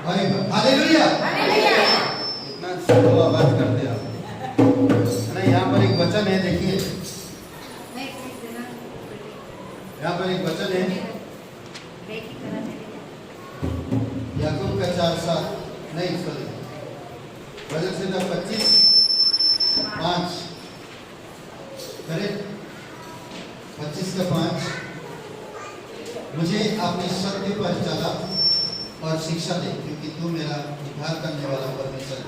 Hallelujah. इतना slow आवाज करते आप है ना। यहाँ पर एक वचन है, देखिए यहाँ पर एक वचन है, याकूब का 4:7 नहीं सॉरी भजन संहिता 25:5 करेक्ट 25:5 मुझे अपने सत्य पर चला और शिक्षा दे, क्योंकि तू मेरा उद्धार करने वाला परमेश्वर है।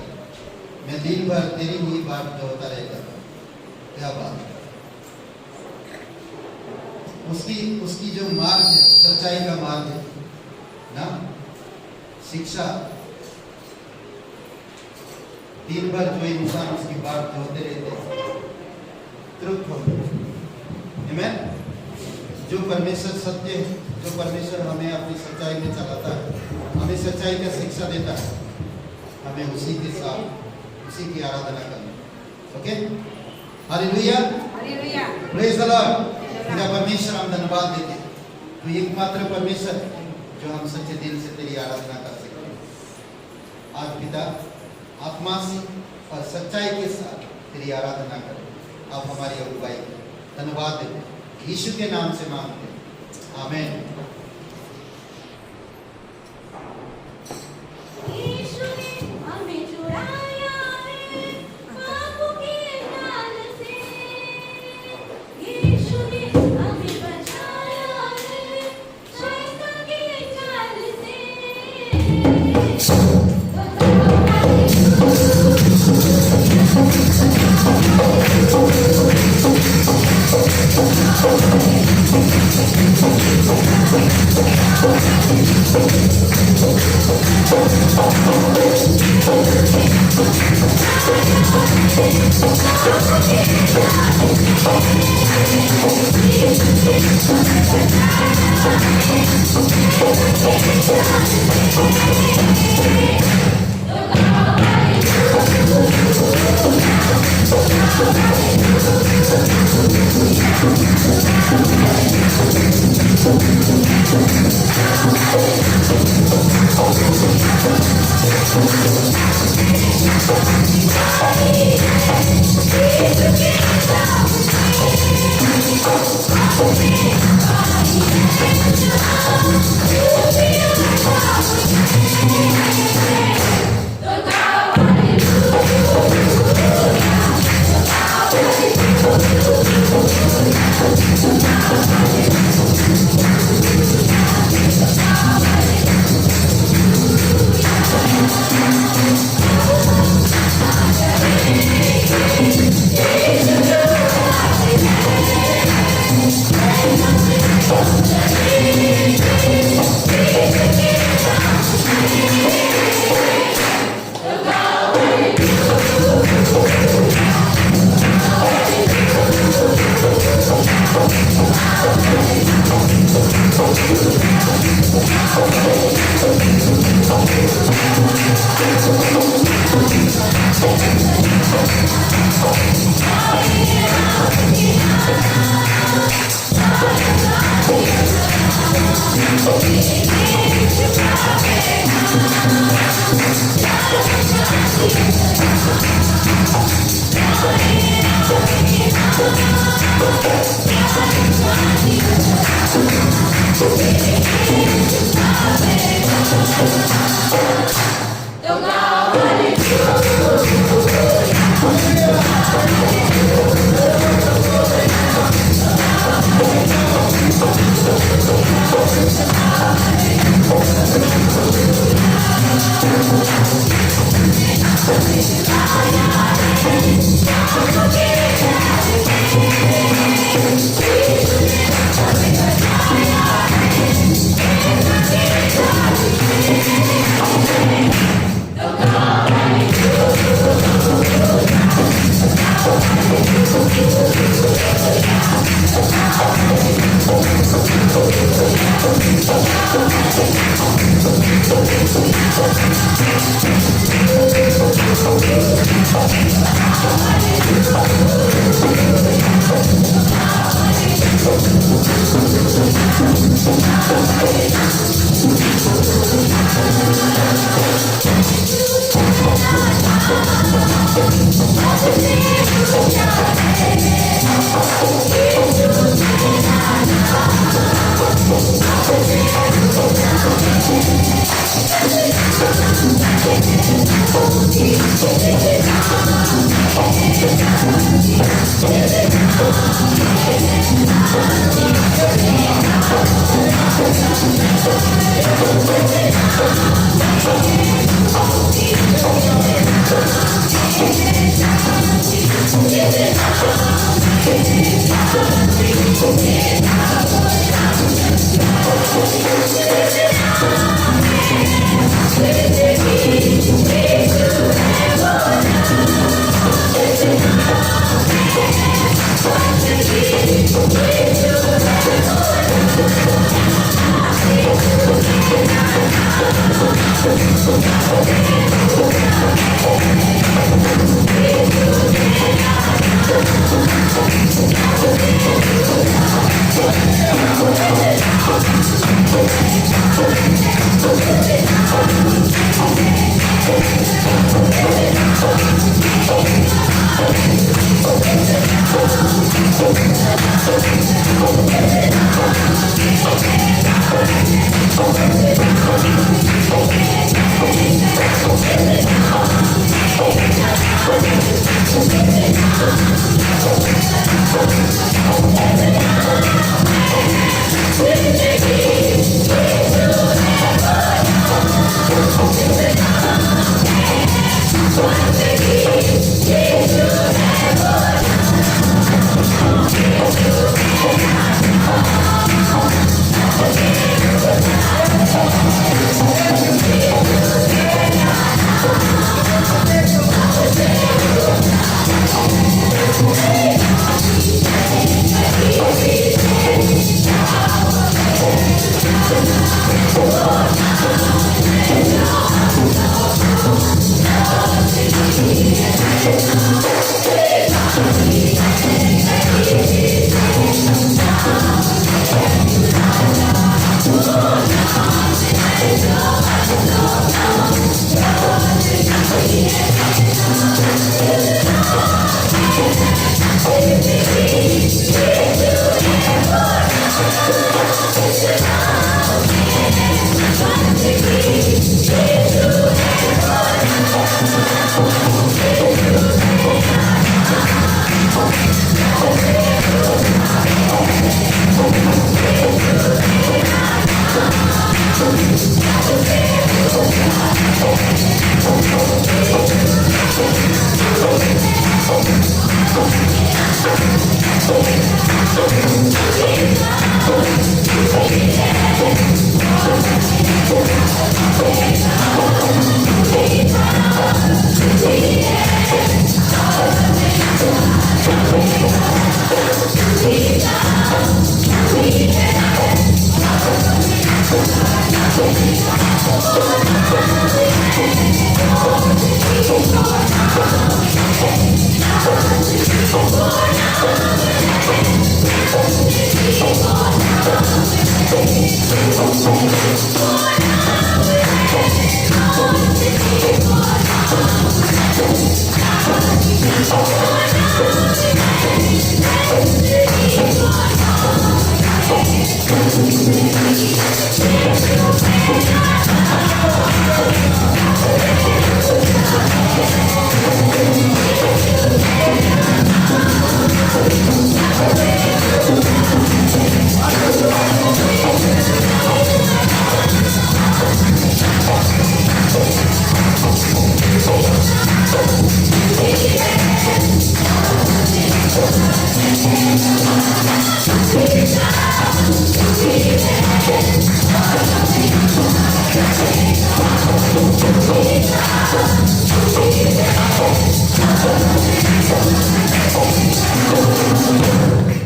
मैं दिन भर तेरी ही बात दोहराता रहता। क्या बात, उसकी जो मार्ग है, सच्चाई का मार्ग है ना, शिक्षा। दिन भर जो इंसान उसकी बात दोहते रहते, ट्रुथ हो, आमीन। जो परमेश्वर सत्य है, जो परमेश्वर हमें अपनी सच्चाई में चलाता है, हमें सच्चाई का शिक्षा देता है, हमें उसी के साथ उसी की आराधना करनी। Okay, hallelujah, hallelujah, praise the Lord. तेरा परमेश्वर हम धन्यवाद देते हैं, तो एकमात्र परमेश्वर जो हम सच्चे दिल से तेरी आराधना कर सकते हैं। आज पिता आत्मा से और सच्चाई के साथ तेरी आराधना करें। आप हमारी अगुवाई धन्यवाद देते हैं, यीशु के नाम से मांगते हैं, आमीन।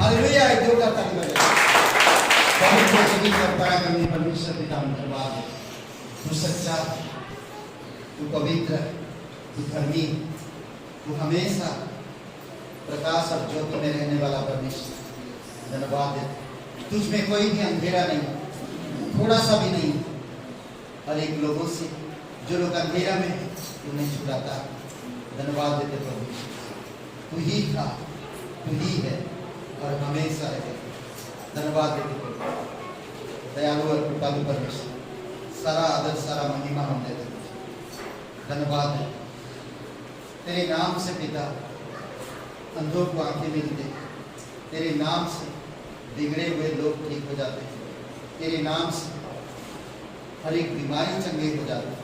हालेलुया। एक जोरदार ताली बजाइए। बहुत बहुत सभी का पराक्रमी परमेश्वर पिता धन्यवाद है। तू सच्चा, तू पवित्र, तू धर्मी, तू हमेशा प्रकाश और ज्योति में रहने वाला परमेश्वर, धन्यवाद है। तुझ में कोई भी अंधेरा नहीं, थोड़ा सा भी नहीं। और एक लोगों से जो लोग अंधेरा में है तू नहीं छुड़ाता। धन्यवाद देते प्रभु, तू ही था, तू ही है और हमेशा रहेगा। धन्यवाद देते प्रभु, दयालु और कृपालु परमेश्वर, सारा आदर सारा महिमा हम देते हैं। धन्यवाद है तेरे नाम से पिता अंधों को आंखें मिलते, तेरे नाम से बिगड़े हुए लोग ठीक हो जाते हैं, तेरे नाम से हर एक बीमारी चंगे हो जाती है,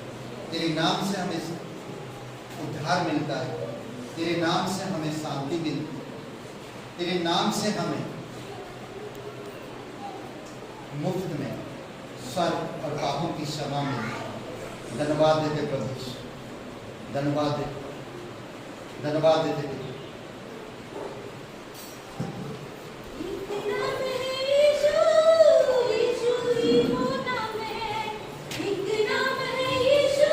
तेरे नाम से हमें उद्धार मिलता है, तेरे नाम से हमें शांति मिलती है, तेरे नाम से हमें मुफ्त में स्वर्ग और पापों की क्षमा मिलती है। धन्यवाद देते प्रभु, धन्यवाद देते, धन्यवाद देते प्रभु। नाम है यीशु,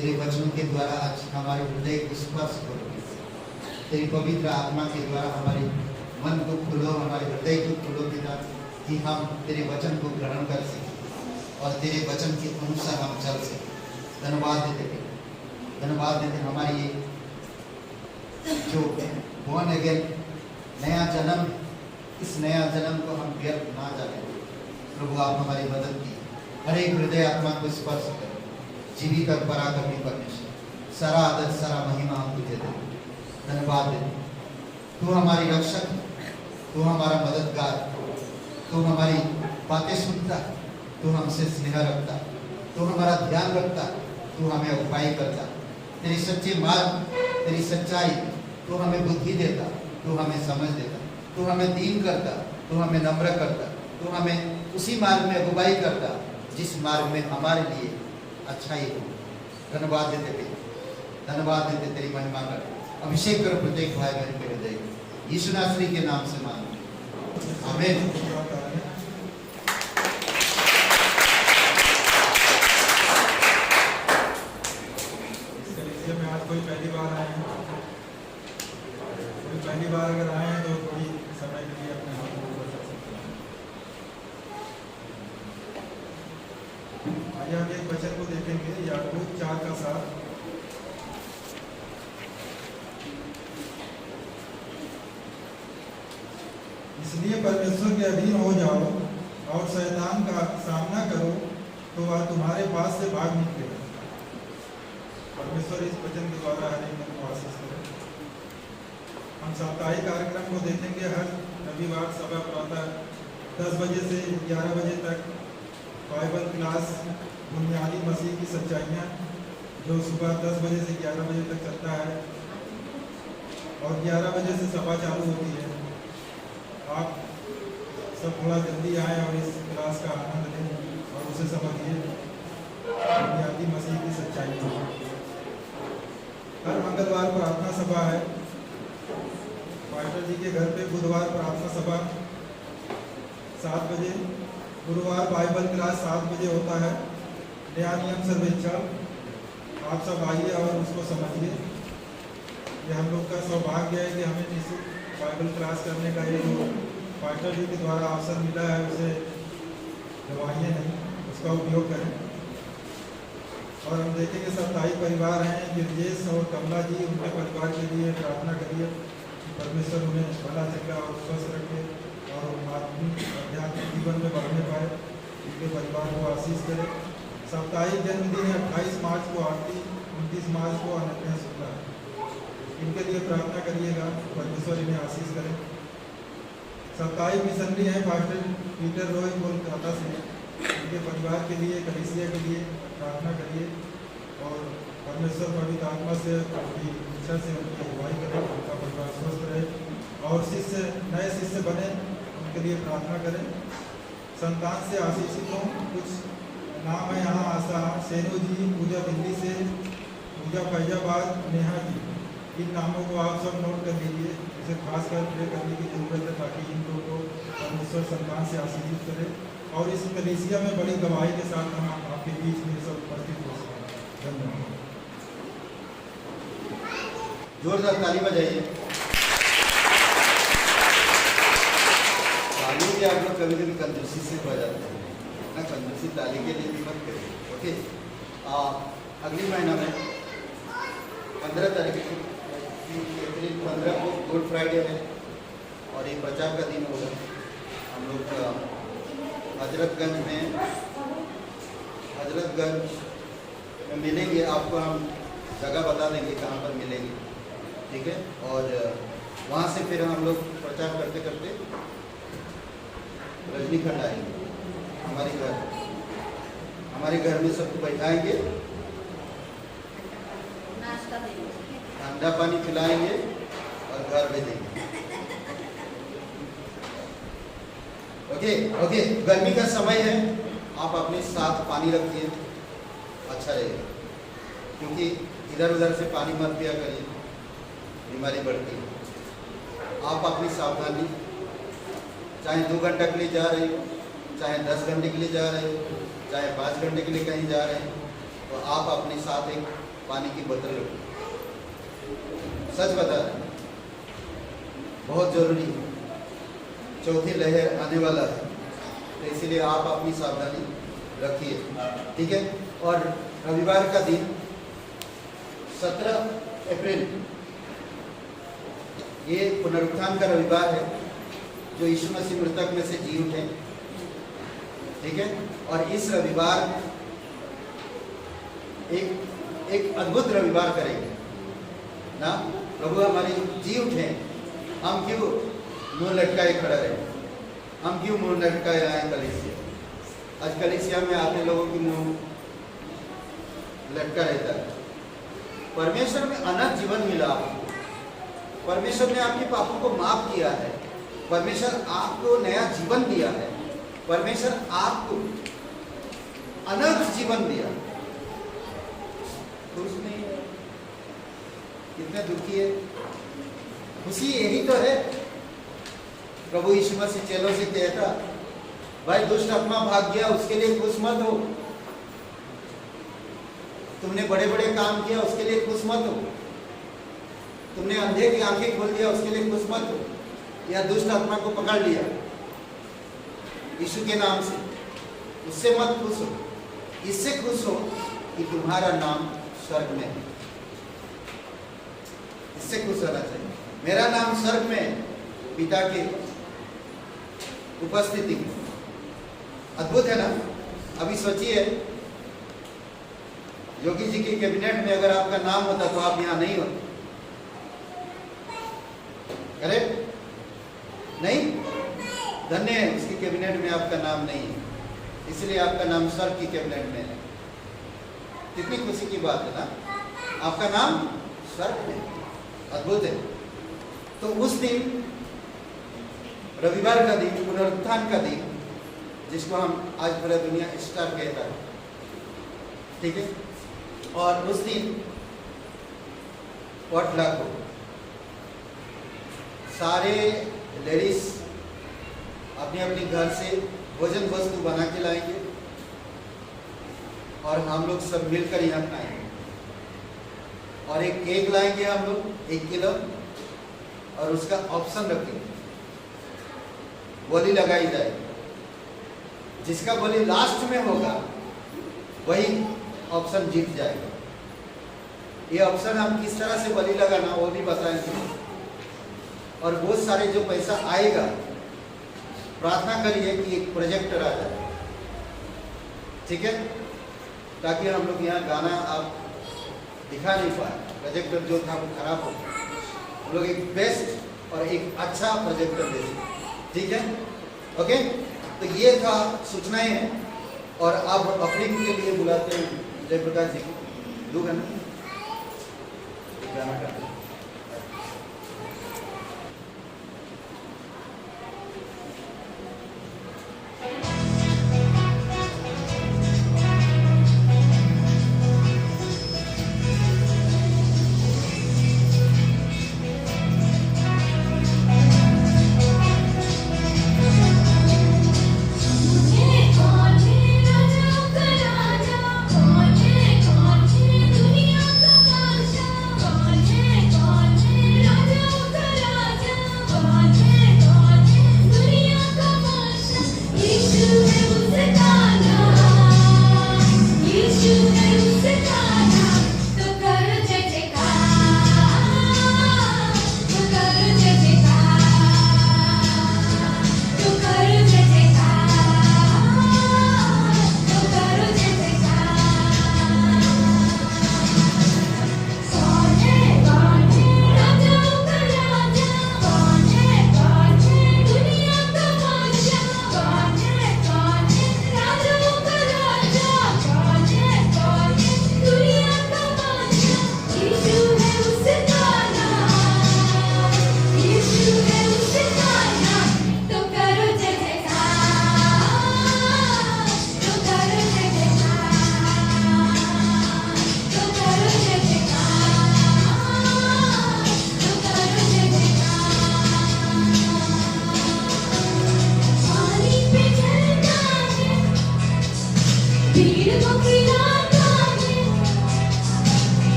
तेरे वचनों के द्वारा आज हमारे हृदय को स्पर्श करो। तेरी पवित्र आत्मा के द्वारा हमारे मन को खोलो, हमारे हृदय को खोलो पिता, कि हम तेरे वचन को ग्रहण कर सकें और तेरे वचन के अनुसार हम चल सकें। धन्यवाद देते पिता, धन्यवाद देते हमारी ये जो born again नया जन्म, इस नया जन्म को हम व्यर्थ ना जाने। प्रभु आप हमारी मदद की, हर एक हृदय आत्मा को स्पर्श करो। जीवित और पराक्रमी परमेश्वर, सारा आदर सारा महिमा हम तुझे देते, धन्यवाद देते। तू हमारी रक्षक, तू हमारा मददगार, तू हमारी बातें सुनता, तू हमसे स्नेह रखता, तू हमारा ध्यान रखता, तू हमें उपाय करता। तेरी सच्ची मार्ग, तेरी सच्चाई, तू हमें बुद्धि देता, तू हमें समझ देता, तू हमें दीन करता, तू हमें नम्र करता, तू हमें उसी मार्ग में अगुवाई करता जिस मार्ग में हमारे लिए अच्छाई हो। धन्यवाद देते थे, धन्यवाद देते, तेरी महिमा कर, अभिषेक करो प्रत्येक भाई बहन के हृदय, यीशु नासरी के नाम से मांगते, आमीन। इस कलीसिया में आज कोई पहली बार आए हैं, कोई पहली बार अगर आए हैं तो थोड़ी समय के लिए अपने हाथ को ऊपर कर सकते हैं। आइए हम एक वचन को देखेंगे, याकूब 4:7। इसलिए परमेश्वर के अधीन हो जाओ और शैतान का सामना करो तो वह तुम्हारे पास से भाग निकलेगा। परमेश्वर इस वचन के द्वारा हर एक मन को आशीष करे। हम साप्ताहिक कार्यक्रम को देखेंगे हर रविवार सुबह प्रातः 10 बजे से 11 बजे तक बाइबल क्लास बुनियादी मसीह की सच्चाइयाँ, जो सुबह 10 बजे से 11 बजे तक चलता है और 11 बजे से सभा चालू होती है। आप सब थोड़ा जल्दी आएँ और इस क्लास का आनंद लें और उसे समझिए, बुनियादी मसीह की सच्चाइयाँ। हर मंगलवार प्रार्थना सभा है पास्टर जी के घर पे। बुधवार प्रार्थना सभा 7 बजे, गुरुवार बाइबल क्लास 7 बजे होता है। नया नियम सर्वेक्षण, आप सब आइए और उसको समझिए। ये हम लोग का सौभाग्य है कि हमें निःशुल्क बाइबल क्लास करने का ये जो पास्टर जी के द्वारा अवसर मिला है, उसे गवाइए नहीं, उसका उपयोग करें। और हम देखेंगे साप्ताहिक परिवार हैं, गिरजेश और कमला जी, उनके परिवार के लिए प्रार्थना करिए कि परमेश्वर उन्हें भला चंगा और स्वस्थ रखे और आत्मिक आध्यात्मिक जीवन में बढ़ने पाए, उनके परिवार को आशीष करे। साप्ताहिक जन्मदिन है 28 मार्च को आरती, 29 मार्च को अनन्या शुक्ला, इनके लिए प्रार्थना करिएगा, परमेश्वर इन्हें आशीष करें। साप्ताहिक मिशनरी है पास्टर पीटर रॉय कोलकाता से, उनके परिवार के लिए, कलीसिया के लिए प्रार्थना करिए और परमेश्वर पवित्र आत्मा से उनकी इच्छा से उनकी अगुवाई करें, उनका परिवार स्वस्थ रहे और शिष्य नए शिष्य बने, उनके लिए प्रार्थना करें। संतान से आशीषित हों। कुछ नाम है यहाँ: आशा, सेनू जी, पूजा दिल्ली से, पूजा फैजाबाद, नेहा जी। इन नामों को आप सब नोट कर लीजिए, इसे खासकर प्रे करने की जरूरत है ताकि इन लोगों को परमेश्वर संतान से आशीषित करे और इस कलीसिया में बड़ी गवाही के साथ हम आपके बीच में सब उपस्थित हो सकें। धन्यवाद। जोरदार ताली बजाइए। ताली भी आप लोग कभी कभी कंजूसी से बजाते हैं ना, कंजूसी ताली के लिए भी मत करें। ओके, अगली महीना में 15 तारीख को, अप्रैल 15 को गुड फ्राइडे है और ये प्रचार का दिन होगा। हम लोग हजरतगंज में मिलेंगे। आपको हम जगह बता देंगे कहाँ पर मिलेंगे, ठीक है। और वहाँ से फिर हम लोग प्रचार करते करते रजनीखंड आएंगे हमारे घर में सबको बैठाएंगे, ठंडा पानी पिलाएंगे और घर भेजेंगे। ओके। गर्मी का समय है, आप अपने साथ पानी रखिए, अच्छा रहेगा, क्योंकि इधर उधर से पानी मत पिया करिए, बीमारी बढ़ती है। आप अपनी सावधानी, चाहे 2 घंटा के लिए जा रहे हो, चाहे 10 घंटे के लिए जा रहे हो, चाहे 5 घंटे के लिए कहीं जा रहे हैं, तो आप अपने साथ एक पानी की बोतल रखिए। सच बता रहे हैं, बहुत जरूरी है। चौथी लहर आने वाला है, तो इसीलिए आप अपनी सावधानी रखिए, ठीक है। और रविवार का दिन 17 अप्रैल, ये पुनरुत्थान का रविवार है, जो यीशु मसीह मृतक में से जी उठे, ठीक है। और इस रविवार एक अद्भुत रविवार करेंगे ना। प्रभु हमारे जी उठे, हम क्यों मुंह लटकाए खड़ा रहे? हम क्यों मुंह लटकाए आए कलीसिया? आज कलीसिया में आते लोगों की मुंह लटका रहता है। परमेश्वर में अनंत जीवन मिला आपको, परमेश्वर ने आपके पापों को माफ किया है, परमेश्वर आपको नया जीवन दिया है, परमेश्वर आपको अनंत जीवन दिया। खुश नहीं है? कितने दुखी है? खुशी यही तो है। प्रभु यीशु मसीह चेलों से कहता, भाई दुष्ट आत्मा भाग गया, उसके लिए खुश मत हो। तुमने बड़े बड़े काम किया, उसके लिए खुश मत हो। तुमने अंधे की आंखें खोल दिया, उसके लिए खुश मत हो। या दुष्ट आत्मा को पकड़ लिया यीशु के नाम से, उससे मत खुश हो। इससे खुश हो कि तुम्हारा नाम स्वर्ग में है। इससे खुश होना चाहिए। मेरा नाम स्वर्ग में पिता की उपस्थिति। अद्भुत है ना। अभी सोचिए, योगी जी की कैबिनेट में अगर आपका नाम होता तो आप यहां नहीं होते। करेक्ट? नहीं? धन्य है, उसकी कैबिनेट में आपका नाम नहीं है, इसलिए आपका नाम स्वर्ग की कैबिनेट में है। कितनी खुशी की बात है ना, आपका नाम स्वर्ग में। अद्भुत है। तो उस दिन, रविवार का दिन, पुनरुत्थान का दिन, जिसको हम आज पूरा दुनिया ईस्टर कहता है, ठीक है। और उस दिन पॉटलक हो, सारे लेडीज अपने अपने घर से भोजन वस्तु बना के लाएंगे और हम लोग सब मिलकर यहाँ खाएंगे। और एक केक लाएंगे हम लोग 1 किलो, और उसका ऑप्शन रखेंगे, बोली लगाई जाएगी। जिसका बोली लास्ट में होगा वही ऑप्शन जीत जाएगा। ये ऑप्शन हम किस तरह से बोली लगाना वो भी बताएंगे। और बहुत सारे जो पैसा आएगा, प्रार्थना करिए कि एक प्रोजेक्टर आ जाए, ठीक है, ताकि हम लोग यहाँ गाना आप दिखा नहीं पाए। प्रोजेक्टर जो था वो खराब हो, हम लोग एक बेस्ट और एक अच्छा प्रोजेक्टर दे दें, ठीक है। ओके, तो ये था सूचनाएं हैं। और अब अपने के लिए बुलाते हैं जयप्रकाश जी को। 2 गाना गाना गाते हैं। दुनिया का बादशाह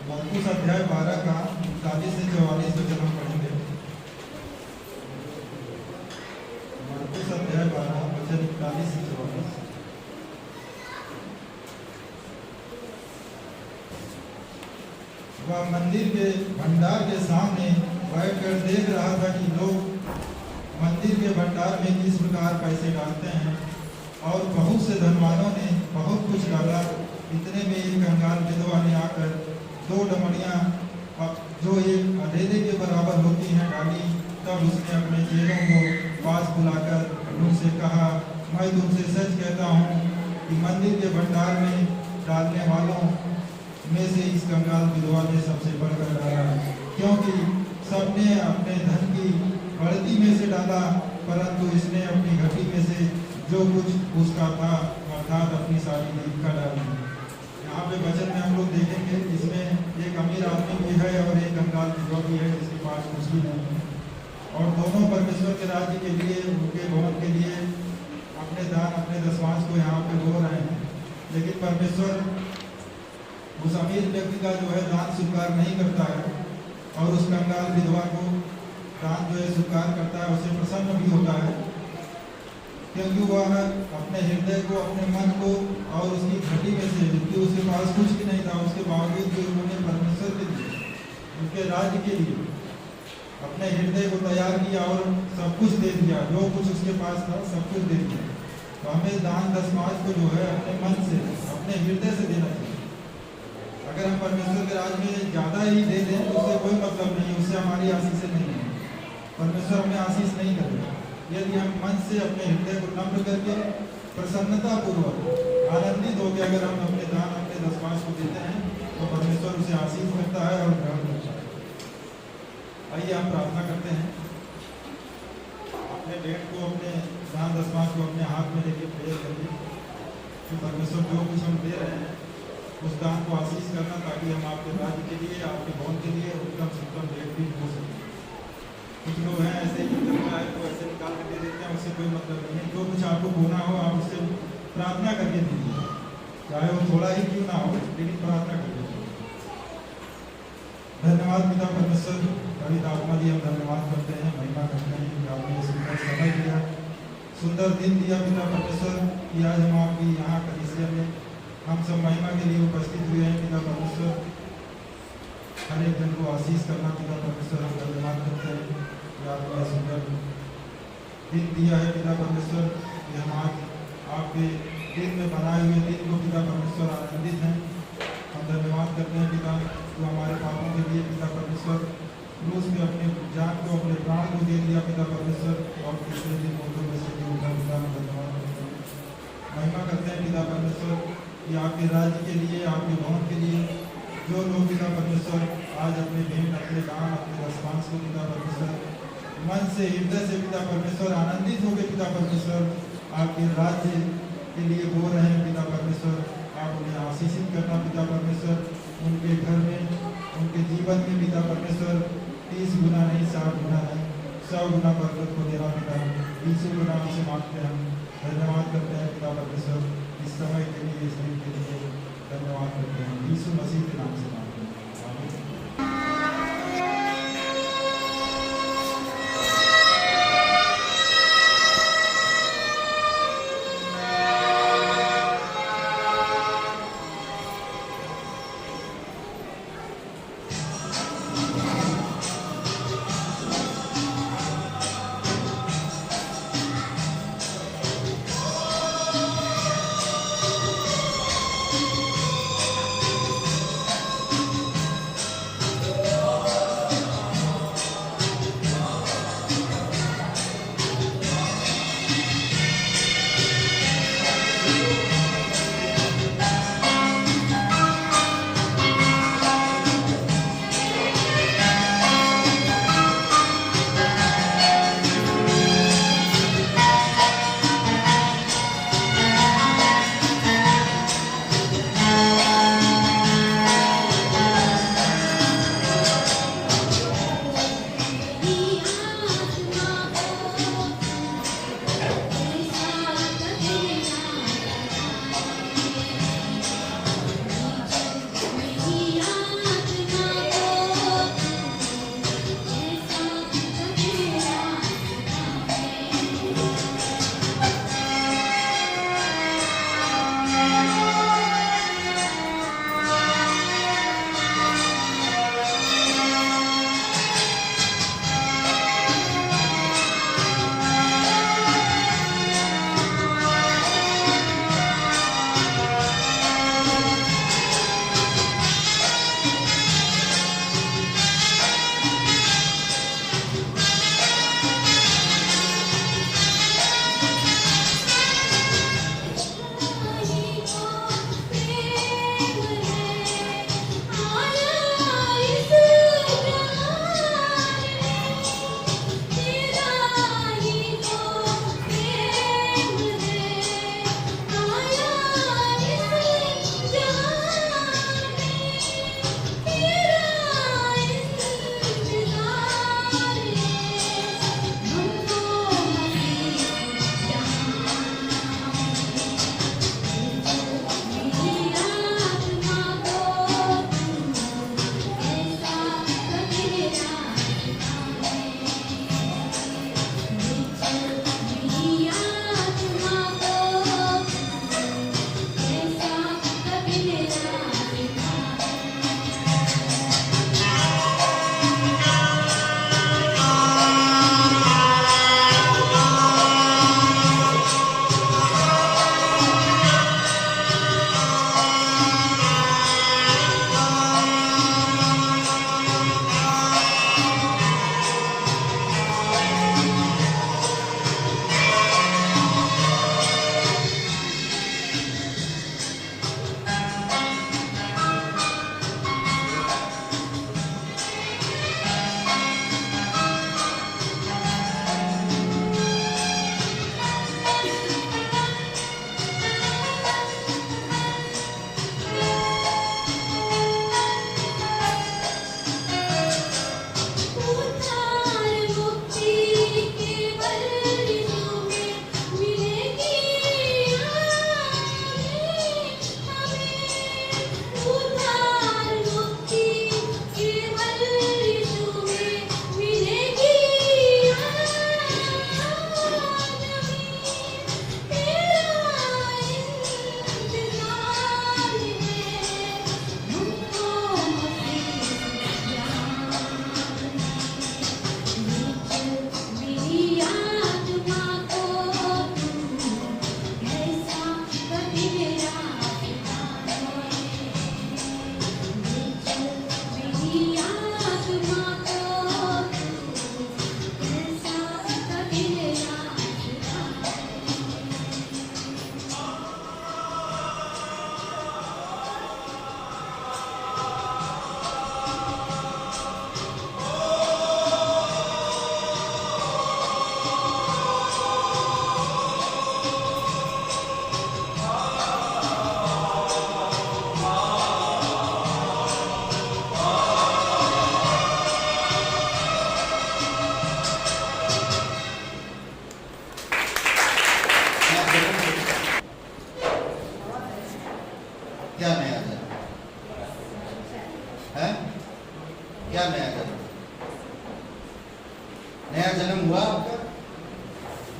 मरकुस अध्याय 12 का 39 से 44 वचन हम पढ़ेंगे। मरकुस अध्याय 12 वचन 41 से 44। वह मंदिर के भंडार के सामने बैठकर देख रहा था कि लोग मंदिर के भंडार में किस प्रकार पैसे डालते हैं, और बहुत से धनवानों ने बहुत कुछ डाला। इतने में एक कंगाल विधवा ने आकर 2 डमरियां जो एक अधेले के बराबर होती हैं डाली। तब उसने अपने चेलों को पास बुलाकर उनसे कहा, मैं तुमसे सच कहता हूँ कि मंदिर के भंडार में डालने वालों में से इस कंगाल विधवा ने सबसे बढ़कर डाला, क्योंकि सबने अपने धन की बढ़ती में से डाला, परंतु इसने अपनी घटी में से जो कुछ उसका था अर्थात अपनी सारी नींद का डाली। यहाँ पे वचन में हम लोग देखेंगे, इसमें एक अमीर आदमी भी है और एक कंगाल विधवा भी है जिसके पास कुछ भी नहीं है, और दोनों परमेश्वर के राज्य के लिए, उनके भवन के लिए अपने दान, अपने दशमांश को यहाँ पे हो रहे हैं। लेकिन परमेश्वर उस अमीर व्यक्ति का जो है दान स्वीकार नहीं करता है, और उस कंगाल विधवा को दान जो है स्वीकार करता है, उससे प्रसन्न भी होता है, क्योंकि वह अपने हृदय को, अपने मन को और उसकी घटी में से, क्योंकि उसके पास कुछ भी नहीं था, उसके बावजूद भी उन्होंने परमेश्वर के लिए, उनके राज्य के लिए अपने हृदय को तैयार किया और सब कुछ दे दिया। जो कुछ उसके पास था सब कुछ दे दिया। तो हमें दान दशमांश को जो है अपने मन से, अपने हृदय से देना चाहिए। अगर हम परमेश्वर के राज्य में ज़्यादा ही दे दें तो उससे कोई मतलब नहीं, उससे हमारी आशीष नहीं है, परमेश्वर हमें आशीष नहीं करेगा। यदि हम मन से अपने हृदय को नम्र करके प्रसन्नता पूर्वक आनंदित होकर अगर हम अपने दान, अपने दशमांश को देते हैं तो परमेश्वर उसे आशीष करता है और ग्रहण करता है। आइए हम प्रार्थना करते हैं। अपने डेट को, अपने दान दशमांश को अपने हाथ में लेके प्रेयर करिए कि परमेश्वर जो कुछ हम दे रहे हैं उस दान को आशीष करना, ताकि हम आपके राज्य के लिए, आपके भवन के लिए उत्तम से उत्तम डेट भी हो सके। कुछ लोग हैं ऐसे ही करना है तो ऐसे निकाल के दे देते हैं, उससे कोई मतलब नहीं है। जो कुछ आपको होना हो आप उससे प्रार्थना करके दीजिए, चाहे वो थोड़ा ही क्यों ना हो, लेकिन प्रार्थना करके दीजिए। धन्यवाद पिता परमेश्वर, पवित्र आत्मा जी, हम धन्यवाद करते हैं, महिमा करते हैं कि आपने सुंदर समय दिया, सुंदर दिन दिया पिता परमेश्वर, कि आज हम आपकी यहाँ कलीसिया में हम सब महिमा के लिए उपस्थित हुए हैं पिता परमेश्वर। हर एक जन को आशीष करना पिता परमेश्वर, हम धन्यवाद करते हैं कि आपने सुंदर दिन दिया है पिता परमेश्वर, कि हम आज आपके दिन में बनाए हुए दिन को पिता परमेश्वर आनंदित हैं। हम धन्यवाद करते हैं पिता, तो हमारे पापों के लिए पिता परमेश्वर क्रूस में अपने जान को, अपने प्राण को दे दिया पिता परमेश्वर, और तीसरे दिन मुर्दों में से जी उठा। पिता हम धन्यवाद करते हैं, महिमा करते हैं पिता परमेश्वर। आपके राज्य के लिए, आपके भवन के लिए जो लोग पिता परमेश्वर आज अपने भेंट, अपने दान, अपने रेस्पॉन्स को पिता परमेश्वर मन से, हृदय से पिता परमेश्वर आनंदित हो गए पिता परमेश्वर आपके राज्य के लिए बोल रहे हैं पिता परमेश्वर, आप उन्हें आशीषित करना पिता परमेश्वर, उनके घर में, उनके जीवन में पिता परमेश्वर 30 गुना नहीं, 60 गुना नहीं, 100 गुना बरकत को देना पिता, 20 गुना से मांगते हैं। धन्यवाद करते हैं पिता परमेश्वर इस समय के लिए, इस दिन के लिए धन्यवाद करते हैं, यीशु मसीह के नाम से मांगते हैं, आमीन।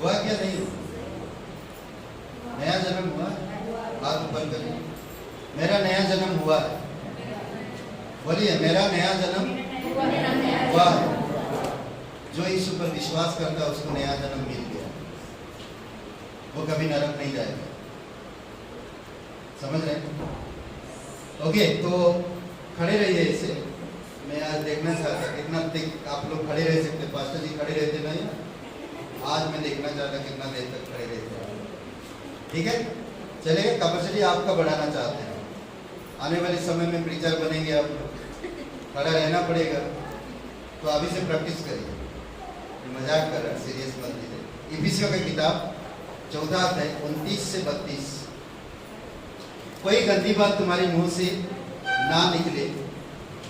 हुआ क्या नहीं हुआ? नया जन्म हुआ? हाथ ऊपर करिए। मेरा नया जन्म हुआ है। बोलिए, मेरा नया जन्म हुआ है। जो यीशु पर विश्वास करता है उसको नया जन्म मिल गया, वो कभी नरक नहीं जाएगा। समझ रहे हैं? ओके, तो खड़े रहिए इसे। मैं आज देखना चाहता कितना तक आप लोग खड़े रह सकते। पास्टर जी खड़े रहते नहीं, आज मैं देखना चाहता कितना देर तक खड़े रहते हैं। ठीक है, चलिए। कैपेसिटी आपका बढ़ाना चाहते हैं। आने वाले समय में प्रीचर बनेंगे आप लोग, खड़ा रहना पड़ेगा, तो अभी से प्रैक्टिस करिए। मजाक कर रहा, सीरियस मत लीजिए। इफिसियों की किताब 14 अध्याय 29 से 32। कोई गंदी बात तुम्हारे मुंह से ना निकले,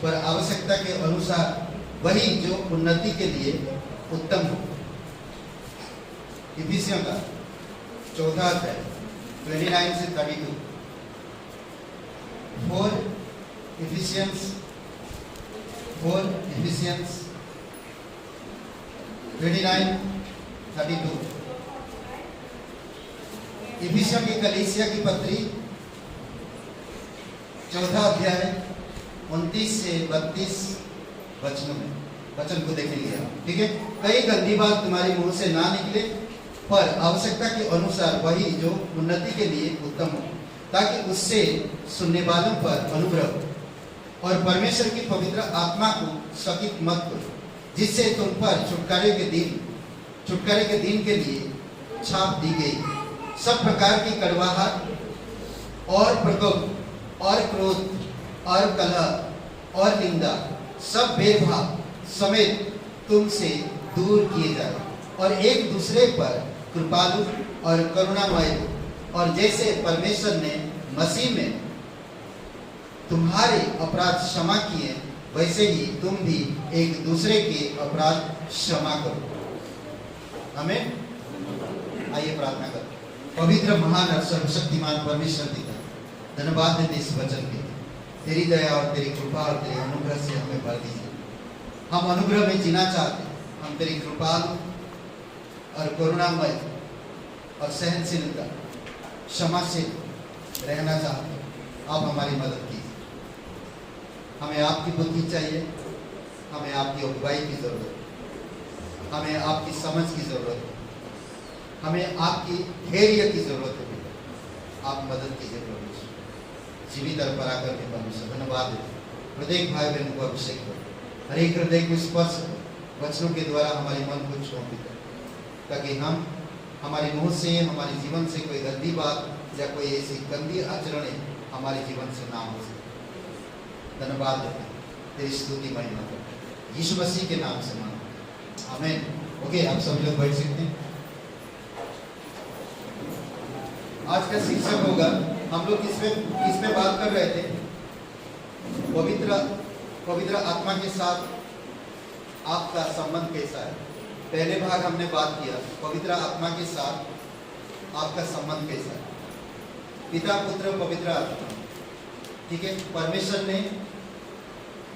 पर आवश्यकता के अनुसार वही जो उन्नति के लिए उत्तम हो। इफिसियों का 14 अध्याय 29 से 32। Four efficiency 29:32। इफिसियों की कलीसिया की पत्री 14 अध्याय 29 से 32 वचनों में वचन को देखेंगे आप। ठीक है, कई गंदी बात तुम्हारे मुंह से ना निकले, पर आवश्यकता के अनुसार वही जो उन्नति के लिए उत्तम हो, ताकि उससे सुनने वालों पर अनुग्रह और परमेश्वर की पवित्र आत्मा को शकित मत करो, जिससे तुम पर छुटकारे के दिन के लिए छाप दी गई सब प्रकार की कड़वाहट और प्रकोप और क्रोध और कलह और निंदा सब भेदभाव समेत तुमसे दूर किए जाए, और एक दूसरे पर कृपालु और करुणामय हो। और जैसे परमेश्वर ने मसीह में तुम्हारे अपराध क्षमा किए, वैसे ही तुम भी एक दूसरे के अपराध क्षमा करो। आमीन। आइए प्रार्थना करो। पवित्र महान और सर्वशक्तिमान परमेश्वर पिता, धन्यवाद देते इस वचन के, तेरी दया और तेरी कृपा और तेरे अनुग्रह से हमें भर दीजिए। हम अनुग्रह में जीना चाहते हैं। हम तेरी कृपालु और करुणामय और सहनशीलता क्षमाशील रहना चाहते हैं। आप हमारी मदद कीजिए। हमें आपकी बुद्धि चाहिए, हमें आपकी अगुवाई की जरूरत है, हमें आपकी समझ की जरूरत है, हमें आपकी धैर्य की जरूरत है। आप मदद कीजिए परमेश्वर। जीवित और पराक्रम के परमेश्वर धन्यवाद देते। प्रत्येक भाई बहन को अभिषेक करो, हर एक हृदय को स्पर्श करो, वचनों के द्वारा हमारे मन को छूट दो, ताकि हम हमारे मुंह से, हमारे जीवन से कोई गंदी बात या कोई ऐसी गंदी आचरण हमारे जीवन से ना हो सके। धन्यवाद देते हैं, तेरी स्तुति महिमा करते, यीशु मसीह के नाम से मांगते, आमीन। ओके, आप सभी लोग बैठ सकते हैं। आज का शीर्षक होगा, हम लोग किस पे बात कर रहे थे? पवित्र आत्मा के साथ आपका संबंध कैसा है। पहले भाग हमने बात किया, पवित्र आत्मा के साथ आपका संबंध कैसा है। पिता, पुत्र, पवित्र आत्मा। ठीक है, परमेश्वर ने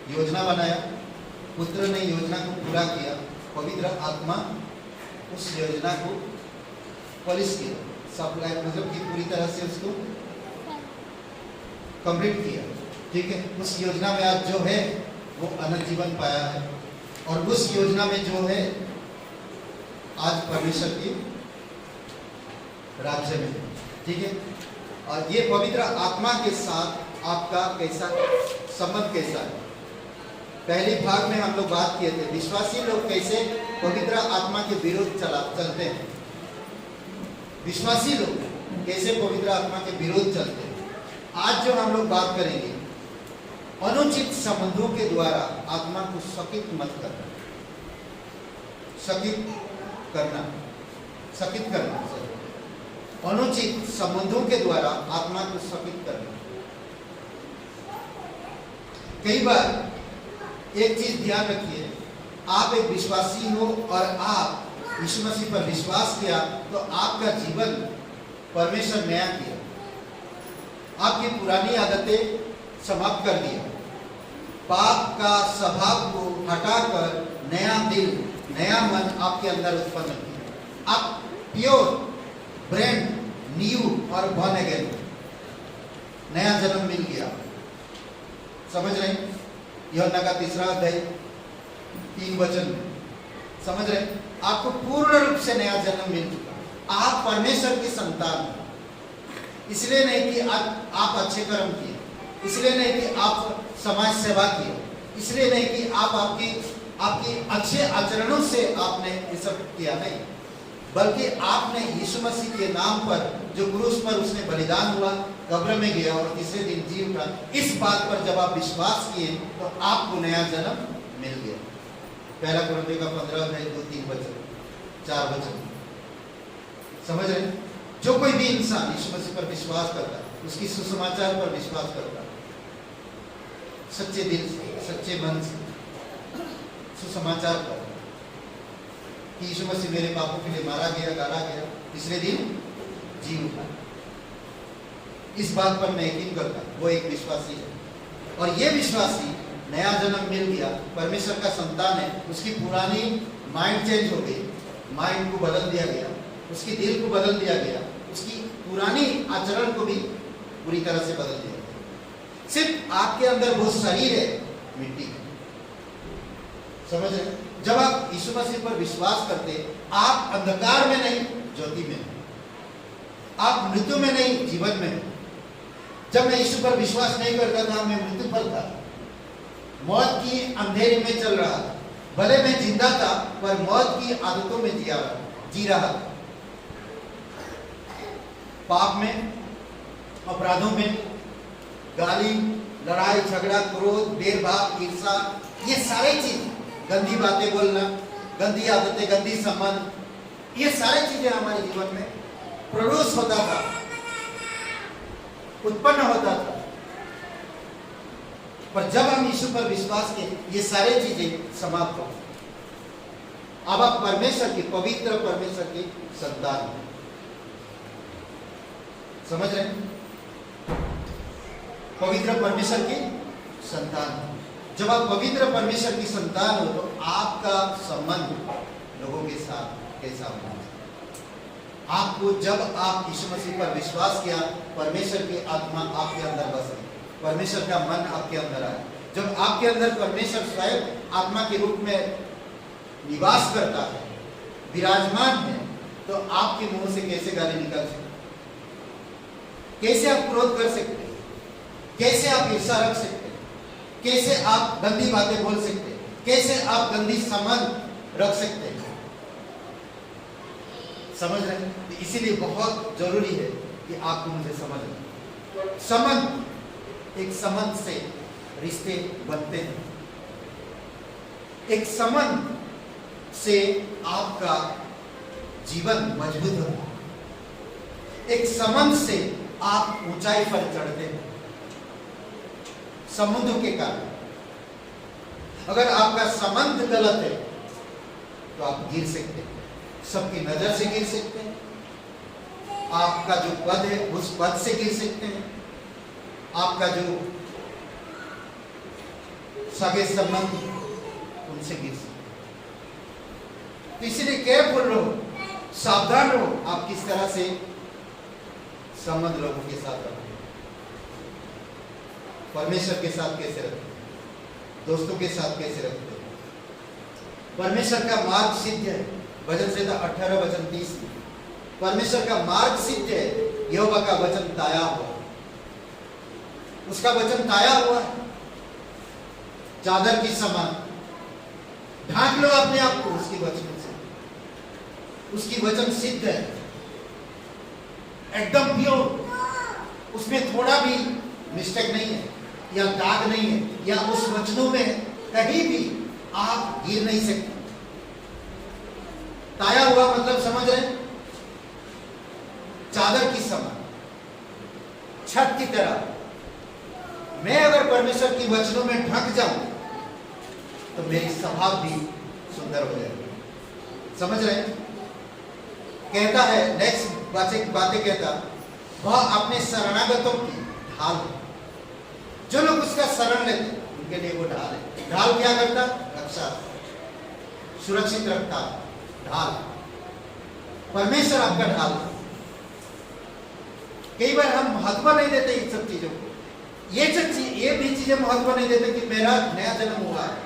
योजना बनाया, पुत्र ने योजना को पूरा किया, पवित्र आत्मा उस योजना को पॉलिश किया, सप्लाई मतलब कि पूरी तरह से उसको कंप्लीट किया। ठीक है, उस योजना में आज जो है वो अनंत जीवन पाया है, और उस योजना में जो है आज परमेश्वर की राज्य में। ठीक है, और ये पवित्र आत्मा के साथ आपका कैसा संबंध कैसा है। पहले भाग में हम लोग बात किए थे, विश्वासी लोग कैसे पवित्र आत्मा के विरुद्ध चलते हैं। विश्वासी लोग कैसे पवित्र आत्मा के विरुद्ध चलते हैं। आज जो हम लोग बात करेंगे, अनुचित संबंधों के द्वारा आत्मा को शकित मत करना, शकित करना, अनुचित संबंधों के द्वारा आत्मा को शकित करना। कई बार एक चीज ध्यान रखिए, आप एक विश्वासी हो और आप यीशु मसीह पर विश्वास किया, तो आपका जीवन परमेश्वर नया किया, आपकी पुरानी आदतें समाप्त कर दिया, पाप का स्वभाव को हटाकर नया दिल, नया मन आपके अंदर उत्पन्न किया। आप प्योर, ब्रांड न्यू और बॉर्न अगेन, नया जन्म मिल गया। समझ रहे हैं? यूहन्ना का 3 अध्याय 3 वचन में समझ रहे हैं? आपको पूर्ण रूप से नया जन्म मिल चुका। आप परमेश्वर की संतान हैं। इसलिए नहीं कि आप अच्छे कर्म किए, इसलिए नहीं कि आप समाज सेवा किए, इसलिए नहीं कि आप आपकी अच्छे आचरणों से आपने ये सब किया, नहीं, बल्कि आपने यीशु मसीह के नाम पर जो क्रूस पर उसने बलिदान हुआ, कब्र में गया और तीसरे दिन जी उठा, इस बात पर जब आप विश्वास किए तो आपको नया जन्म मिल गया। पहला कुरिन्थियों का 15 अध्याय 2-3 वचन, 4 वचन। समझ रहे हैं? जो कोई भी इंसान यीशु मसीह पर विश्वास करता है, उसकी सुसमाचार पर विश्वास करता है, सच्चे दिल से, सच्चे मन से सुसमाचार पर कि यीशु मसीह मेरे पापों के लिए मारा गया, गाड़ा गया, तीसरे दिन जी उठा, इस बात पर मैं यकीन करता हूं, वो एक विश्वासी है। और ये विश्वासी नया जन्म मिल गया, परमेश्वर का संतान है, उसकी पुरानी माइंड चेंज हो गई, माइंड को बदल दिया गया, उसकी दिल को बदल दिया गया, उसकी पुरानी आचरण को भी पूरी तरह से बदल दिया गया। सिर्फ आपके अंदर वो शरीर है मिट्टी का। समझ रहे? जब आप यीशु मसीह पर विश्वास करते, आप अंधकार में नहीं, ज्योति में, आप मृत्यु में नहीं, जीवन में। जब मैं यीशु पर विश्वास नहीं करता था, मैं मृत्यु पर था, मौत की अंधेरे में चल रहा था। भले मैं जिंदा था, पर मौत की आदतों में जी रहा था, पाप में, अपराधों में, गाली, लड़ाई झगड़ा, क्रोध, भेदभाव, ईर्ष्या, ये सारी चीज, गंदी बातें बोलना, गंदी आदतें, गंदी संबंध, ये सारी चीजें हमारे जीवन में प्रोड्यूस होता था, उत्पन्न होता था। पर जब हम यीशु पर विश्वास किए, ये सारी चीजें समाप्त हो। अब आप परमेश्वर की, पवित्र परमेश्वर की संतान हैं। समझ रहे हैं? पवित्र परमेश्वर की संतान। जब आप पवित्र परमेश्वर की संतान हो तो आपका संबंध लोगों के साथ कैसा होना चाहिए? आपको, जब आप यीशु मसीह पर विश्वास किया, परमेश्वर की आत्मा आपके अंदर बस गई, परमेश्वर का मन आपके अंदर आया। जब आपके अंदर परमेश्वर स्वयं आत्मा के रूप में निवास करता है, विराजमान है, तो आपके मुंह से कैसे गाली निकल सकती? कैसे आप क्रोध कर सकते हैं? कैसे आप ईर्ष्या रख सकते हैं? कैसे आप गंदी बातें बोल सकते हैं? कैसे आप गंदी संबंध रख सकते हैं? समझ रहे हैं? इसीलिए बहुत जरूरी है कि आपको मुझे समझना। संबंध, एक संबंध से रिश्ते बनते हैं, एक संबंध से आपका जीवन मजबूत होता है, एक संबंध से आप ऊंचाई पर चढ़ते हैं। संबंधों के कारण, अगर आपका संबंध गलत है तो आप गिर सकते हैं, सबकी नजर से गिर सकते हैं, आपका जो पद है उस पद से गिर सकते हैं, आपका जो सगे संबंध उनसे गिर सकते हैं। तो इसलिए केयरफुल रहो, सावधान रहो, आप किस तरह से संबंध लोगों के साथ रखते हैं, परमेश्वर के साथ कैसे रखते हैं, दोस्तों के साथ कैसे रखते हैं। परमेश्वर का मार्ग सिद्ध है, भजन संहिता 18 वचन 30। परमेश्वर का मार्ग सिद्ध है, यहोवा का वचन ताया हुआ, उसका वचन ताया हुआ है, चादर की समान। ढांक लो अपने आप को उसकी वचन से, उसकी वचन सिद्ध है, एकदम प्योर, उसमें थोड़ा भी मिस्टेक नहीं है या दाग नहीं है, या उस वचनों में कहीं भी आप गिर नहीं सकते। ताया हुआ मतलब समझ रहे हैं? चादर की समान, छत की तरह। मैं अगर परमेश्वर की वचनों में ढक जाऊं तो मेरी स्वभाव भी सुंदर हो जाएगी। समझ रहे हैं? कहता है, नेक्स्ट बातें कहता, वह अपने शरणागतों की ढाल है। जो लोग उसका शरण लेते उनके लिए वो ढाल है। ढाल क्या करता? रक्षा, सुरक्षित रखता। ढाल परमेश्वर आपका ढाल है। कई बार हम महत्व नहीं देते इन सब चीजों को। ये भी चीजें महत्व नहीं देते कि मेरा नया जन्म हुआ है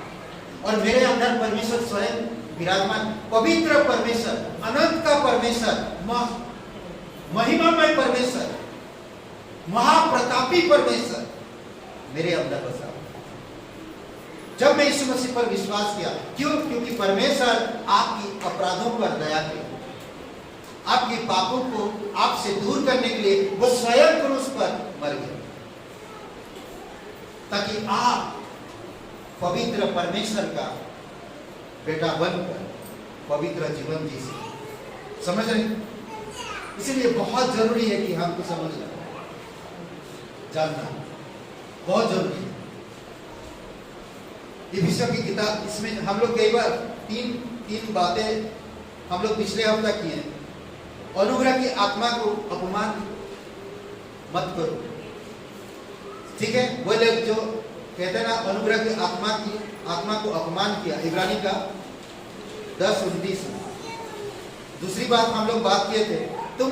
और मेरे अंदर परमेश्वर स्वयं विराजमान, पवित्र परमेश्वर, अनंत का परमेश्वर, महिमामय परमेश्वर, महाप्रतापी परमेश्वर मेरे अंदर बसा। जब मैं यीशु मसीह पर विश्वास किया, क्यों? क्योंकि परमेश्वर आपकी अपराधों पर दया किया, आपके पापों को आपसे दूर करने के लिए वो स्वयं क्रूस पर मर गया, ताकि आप पवित्र परमेश्वर का बेटा बनकर पवित्र जीवन जी सके। समझ रहे? इसलिए बहुत जरूरी है कि हमको समझना, जानना बहुत जरूरी है। इफिसियों की किताब, इसमें हम लोग कई बार तीन बातें हम लोग पिछले हफ्ता किए हैं। अनुग्रह की आत्मा को अपमान मत करो, ठीक है? वो लोग जो कहते हैं ना, अनुग्रह की आत्मा को अपमान किया, इब्रानी का 10:29। दूसरी बात हम लोग बात किए थे, तुम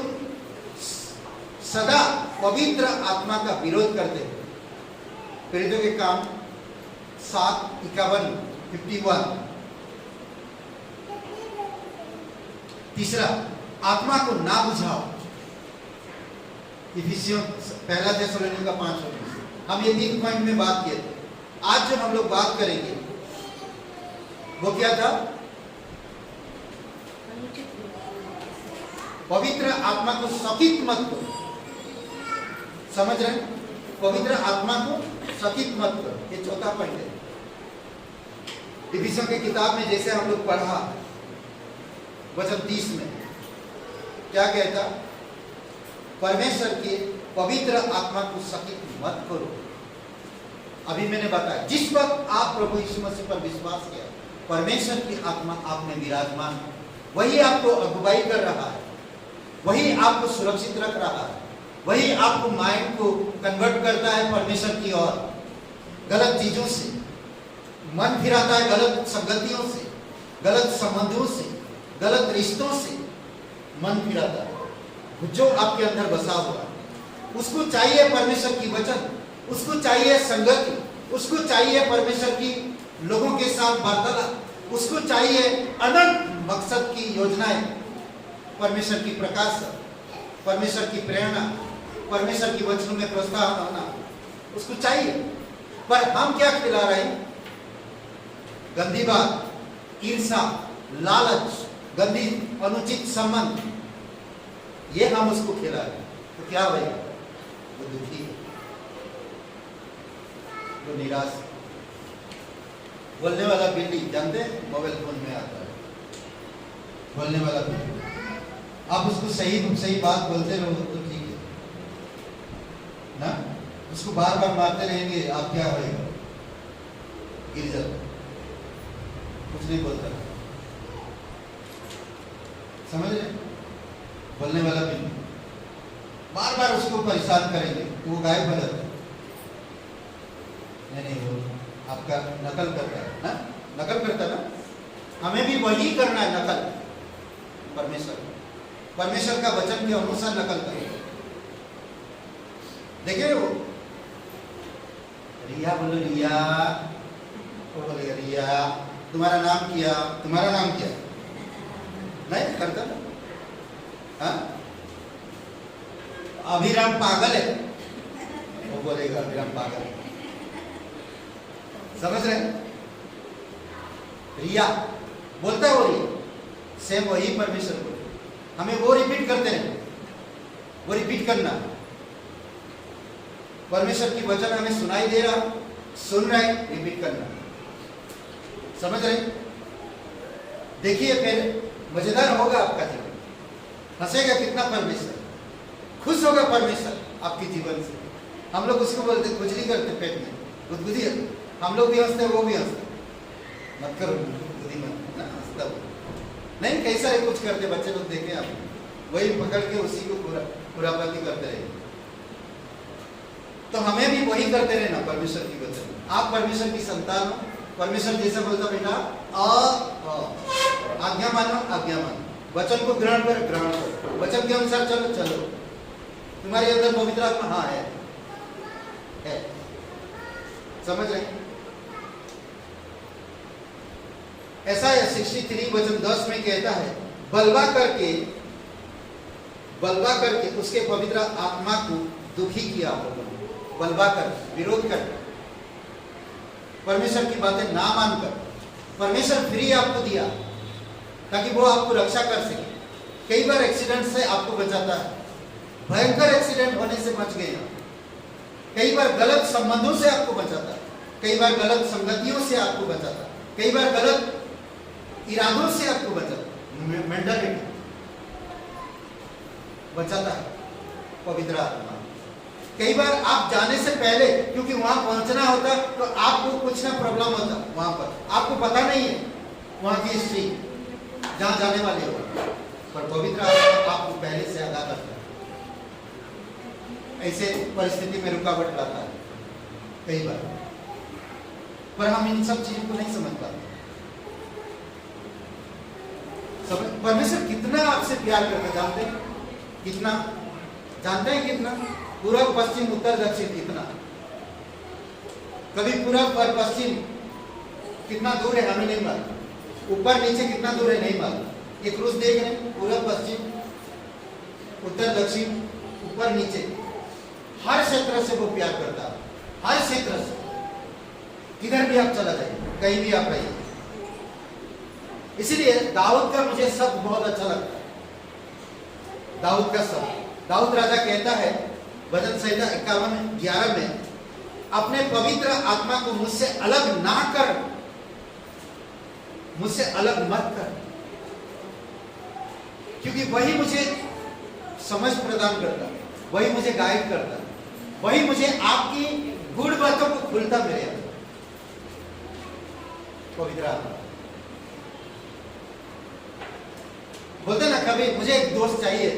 सदा पवित्र आत्मा का विरोध करते हो, प्रेरितों के काम 7:51। तीसरा, आत्मा को ना बुझाओ, इफिसियों 1 थिस्सलुनीका 5:19। हम ये 3 पॉइंट में बात किए थे। आज जो हम लोग बात करेंगे वो क्या था? पवित्र आत्मा को सकित मत करो। समझ रहे? पवित्र आत्मा को सकित मत करो, ये चौथा पॉइंट है। इफिसियों की किताब में जैसे हम लोग पढ़ा, वचन 30 में क्या कहता? परमेश्वर के पवित्र आत्मा को सकित मत करो। अभी मैंने बताया, जिस वक्त आप प्रभु यीशु मसीह पर विश्वास किया, परमेश्वर की आत्मा आप में विराजमान है, वही आपको अगुवाई कर रहा है, वही आपको सुरक्षित रख रहा है, वही आपको माइंड को कन्वर्ट करता है परमेश्वर की ओर, गलत चीजों से मन फिराता है, गलत संगतियों से, गलत संबंधों से, गलत रिश्तों से मन फिराता है। जो आपके अंदर बसा हुआ है, उसको चाहिए परमेश्वर की वचन, उसको चाहिए संगति, उसको चाहिए परमेश्वर की लोगों के साथ वार्तालाप, उसको चाहिए अनंत मकसद की योजनाएं, परमेश्वर की प्रकाश, परमेश्वर की प्रेरणा, परमेश्वर की वचनों में प्रस्ताव होना उसको चाहिए। पर हम क्या खिला रहे हैं? गंदी बात, ईर्ष्या, लालच, गंदी अनुचित संबंध, ये हम उसको खिला रहे हैं। तो क्या भाई? वो दुखी है, वो निराश है। बोलने वाला बिल्ली, जानते हैं? मोबाइल फोन में आता है बोलने वाला बिल्ली। आप उसको सही बात बोलते रहो तो ठीक है ना, उसको बार बार मारते रहेंगे, आप क्या होएगा? गिर जाओ, कुछ नहीं बोलता। समझ रहे? बोलने वाला बिल्ली, बार बार उसको परेशान करेंगे तो वो गायब हो जाता है। नहीं, वो आपका नकल करता है ना, नकल करता है ना। हमें भी वही करना है, नकल परमेश्वर का वचन के अनुसार नकल करें। देखिए वो रिया, बोलो रिया, वो बोलेगा रिया, तुम्हारा नाम क्या? नहीं करता ना। हाँ? अभिराम पागल है, वो बोलेगा अभिराम पागल है। समझ रहे? रिया बोलता है, वो रिया सेम वही परमेश्वर बोले, हमें वो रिपीट करते हैं, वो रिपीट करना। परमेश्वर की वचन हमें सुनाई दे रहा, सुन रहे, रिपीट करना। समझ रहे? देखिए फिर मजेदार होगा आपका जीवन, हंसेगा कितना परमेश्वर, खुश होगा परमेश्वर आपके जीवन से। हम लोग उसको बोलते खुजली करते पेट में, गुदगुदी, हम लोग भी हंसते हैं, वो भी हंसते। मत करो गुदगुदी मत ना, हंसता हो नहीं, कैसा है कुछ करते बच्चे लोग, देखे आप, वही पकड़ के उसी को पूरापाती करते रहे। तो हमें भी वही करते रहना परमेश्वर की वचन। आप परमेश्वर की संतान हो, परमेश्वर जैसा बोलता बेटा आज्ञा मानो, वचन को ग्रहण करो, वचन के अनुसार चलो चलो। तुम्हारे अंदर पवित्र आत्मा हाँ है। समझ रहे हैं? ऐसा है 63 वचन 10 में कहता है, बलवा करके उसके पवित्र आत्मा को दुखी किया होगा। बलवा कर, विरोध कर, परमेश्वर की बातें ना मानकर। परमेश्वर फ्री आपको दिया ताकि वो आपको रक्षा कर सके। कई बार एक्सीडेंट से आपको बचाता है, भयंकर एक्सीडेंट होने से बच गए। कई बार गलत संबंधों से आपको बचाता है, कई बार गलत संगतियों से आपको बचाता है, कई बार गलत इरादों से आपको बचाता, मेंटालिटी बचाता है पवित्र आत्मा। कई बार आप जाने से पहले, क्योंकि वहां पहुंचना होता तो आपको कुछ ना प्रॉब्लम होता, वहां पर आपको पता नहीं है वहां की हिस्ट्री, जहां जाने वाले हो, पर पवित्र आत्मा आपको पहले से आगाह करता है। ऐसे परिस्थिति में रुकावट लाता है कई बार, पर हम इन सब चीजों को नहीं समझ पाते। परमेश्वर कितना आपसे प्यार करता, जानते हैं कितना? जानते हैं कितना? पूर्व पश्चिम उत्तर दक्षिण कितना? कभी पूर्व और पश्चिम कितना दूर है हमें नहीं मालूम, ऊपर नीचे कितना दूर है नहीं मालूम। ये क्रूज देख रहे हैं, पूर्व पश्चिम उत्तर दक्षिण ऊपर नीचे, हर क्षेत्र से वो प्यार करता है, हर क्षेत्र से। किधर भी आप चला जाइए, कहीं भी आप रहिए। इसीलिए दाऊद का मुझे शब्द बहुत अच्छा लगता है। दाऊद का शब्द, दाऊद राजा कहता है भजन संहिता 51:11 में, अपने पवित्र आत्मा को मुझसे अलग ना कर, मुझसे अलग मत कर, क्योंकि वही मुझे समझ प्रदान करता, वही मुझे गाइड करता, वही मुझे आपकी गुड़ बातों को खुलता मेरे अंदर। पवित्र आत्मा बोलते ना, कभी मुझे एक दोस्त चाहिए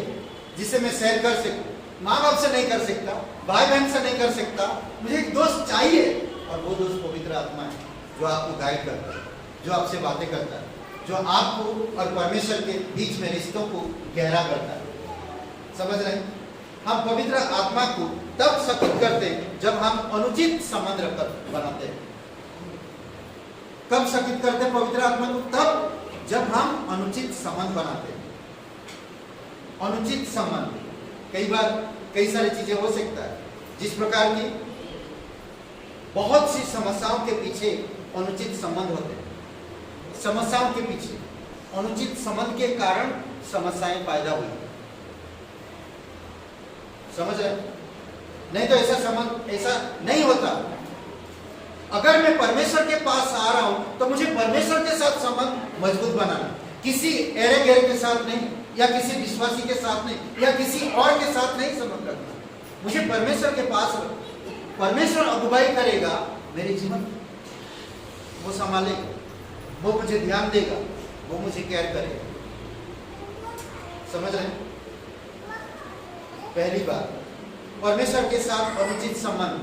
जिससे मैं शेयर कर सकूं, माँ बाप से नहीं कर सकता, भाई बहन से नहीं कर सकता, मुझे एक दोस्त चाहिए, और वो दोस्त पवित्र आत्मा है, जो आपको गाइड करता है, जो आपसे बातें करता है, जो आपको और परमेश्वर के बीच में रिश्तों को गहरा करता है। समझ रहे हैं? हम पवित्र आत्मा को तब सकित करते हैं जब हम अनुचित संबंध बनाते हैं। कब सकित करते हैं पवित्र आत्मा को? तब जब हम अनुचित संबंध बनाते हैं। अनुचित संबंध, कई बार कई सारी चीजें हो सकता है, जिस प्रकार की बहुत सी समस्याओं के पीछे अनुचित संबंध होते हैं। समस्याओं के पीछे अनुचित संबंध के कारण समस्याएं पैदा हुई। समझ रहे? नहीं तो ऐसा संबंध ऐसा नहीं होता। अगर मैं परमेश्वर के पास आ रहा हूं तो मुझे परमेश्वर के साथ संबंध मजबूत बनाना, किसी एरे गहरे के साथ नहीं, या किसी विश्वासी के साथ नहीं, या किसी और के साथ नहीं संबंध रखना। मुझे परमेश्वर के पास, परमेश्वर अगुवाई करेगा मेरे जीवन, वो संभालेगा, वो मुझे ध्यान देगा, वो मुझे केयर करेगा। समझ रहे हैं? पहली बात, परमेश्वर के साथ अनुचित संबंध।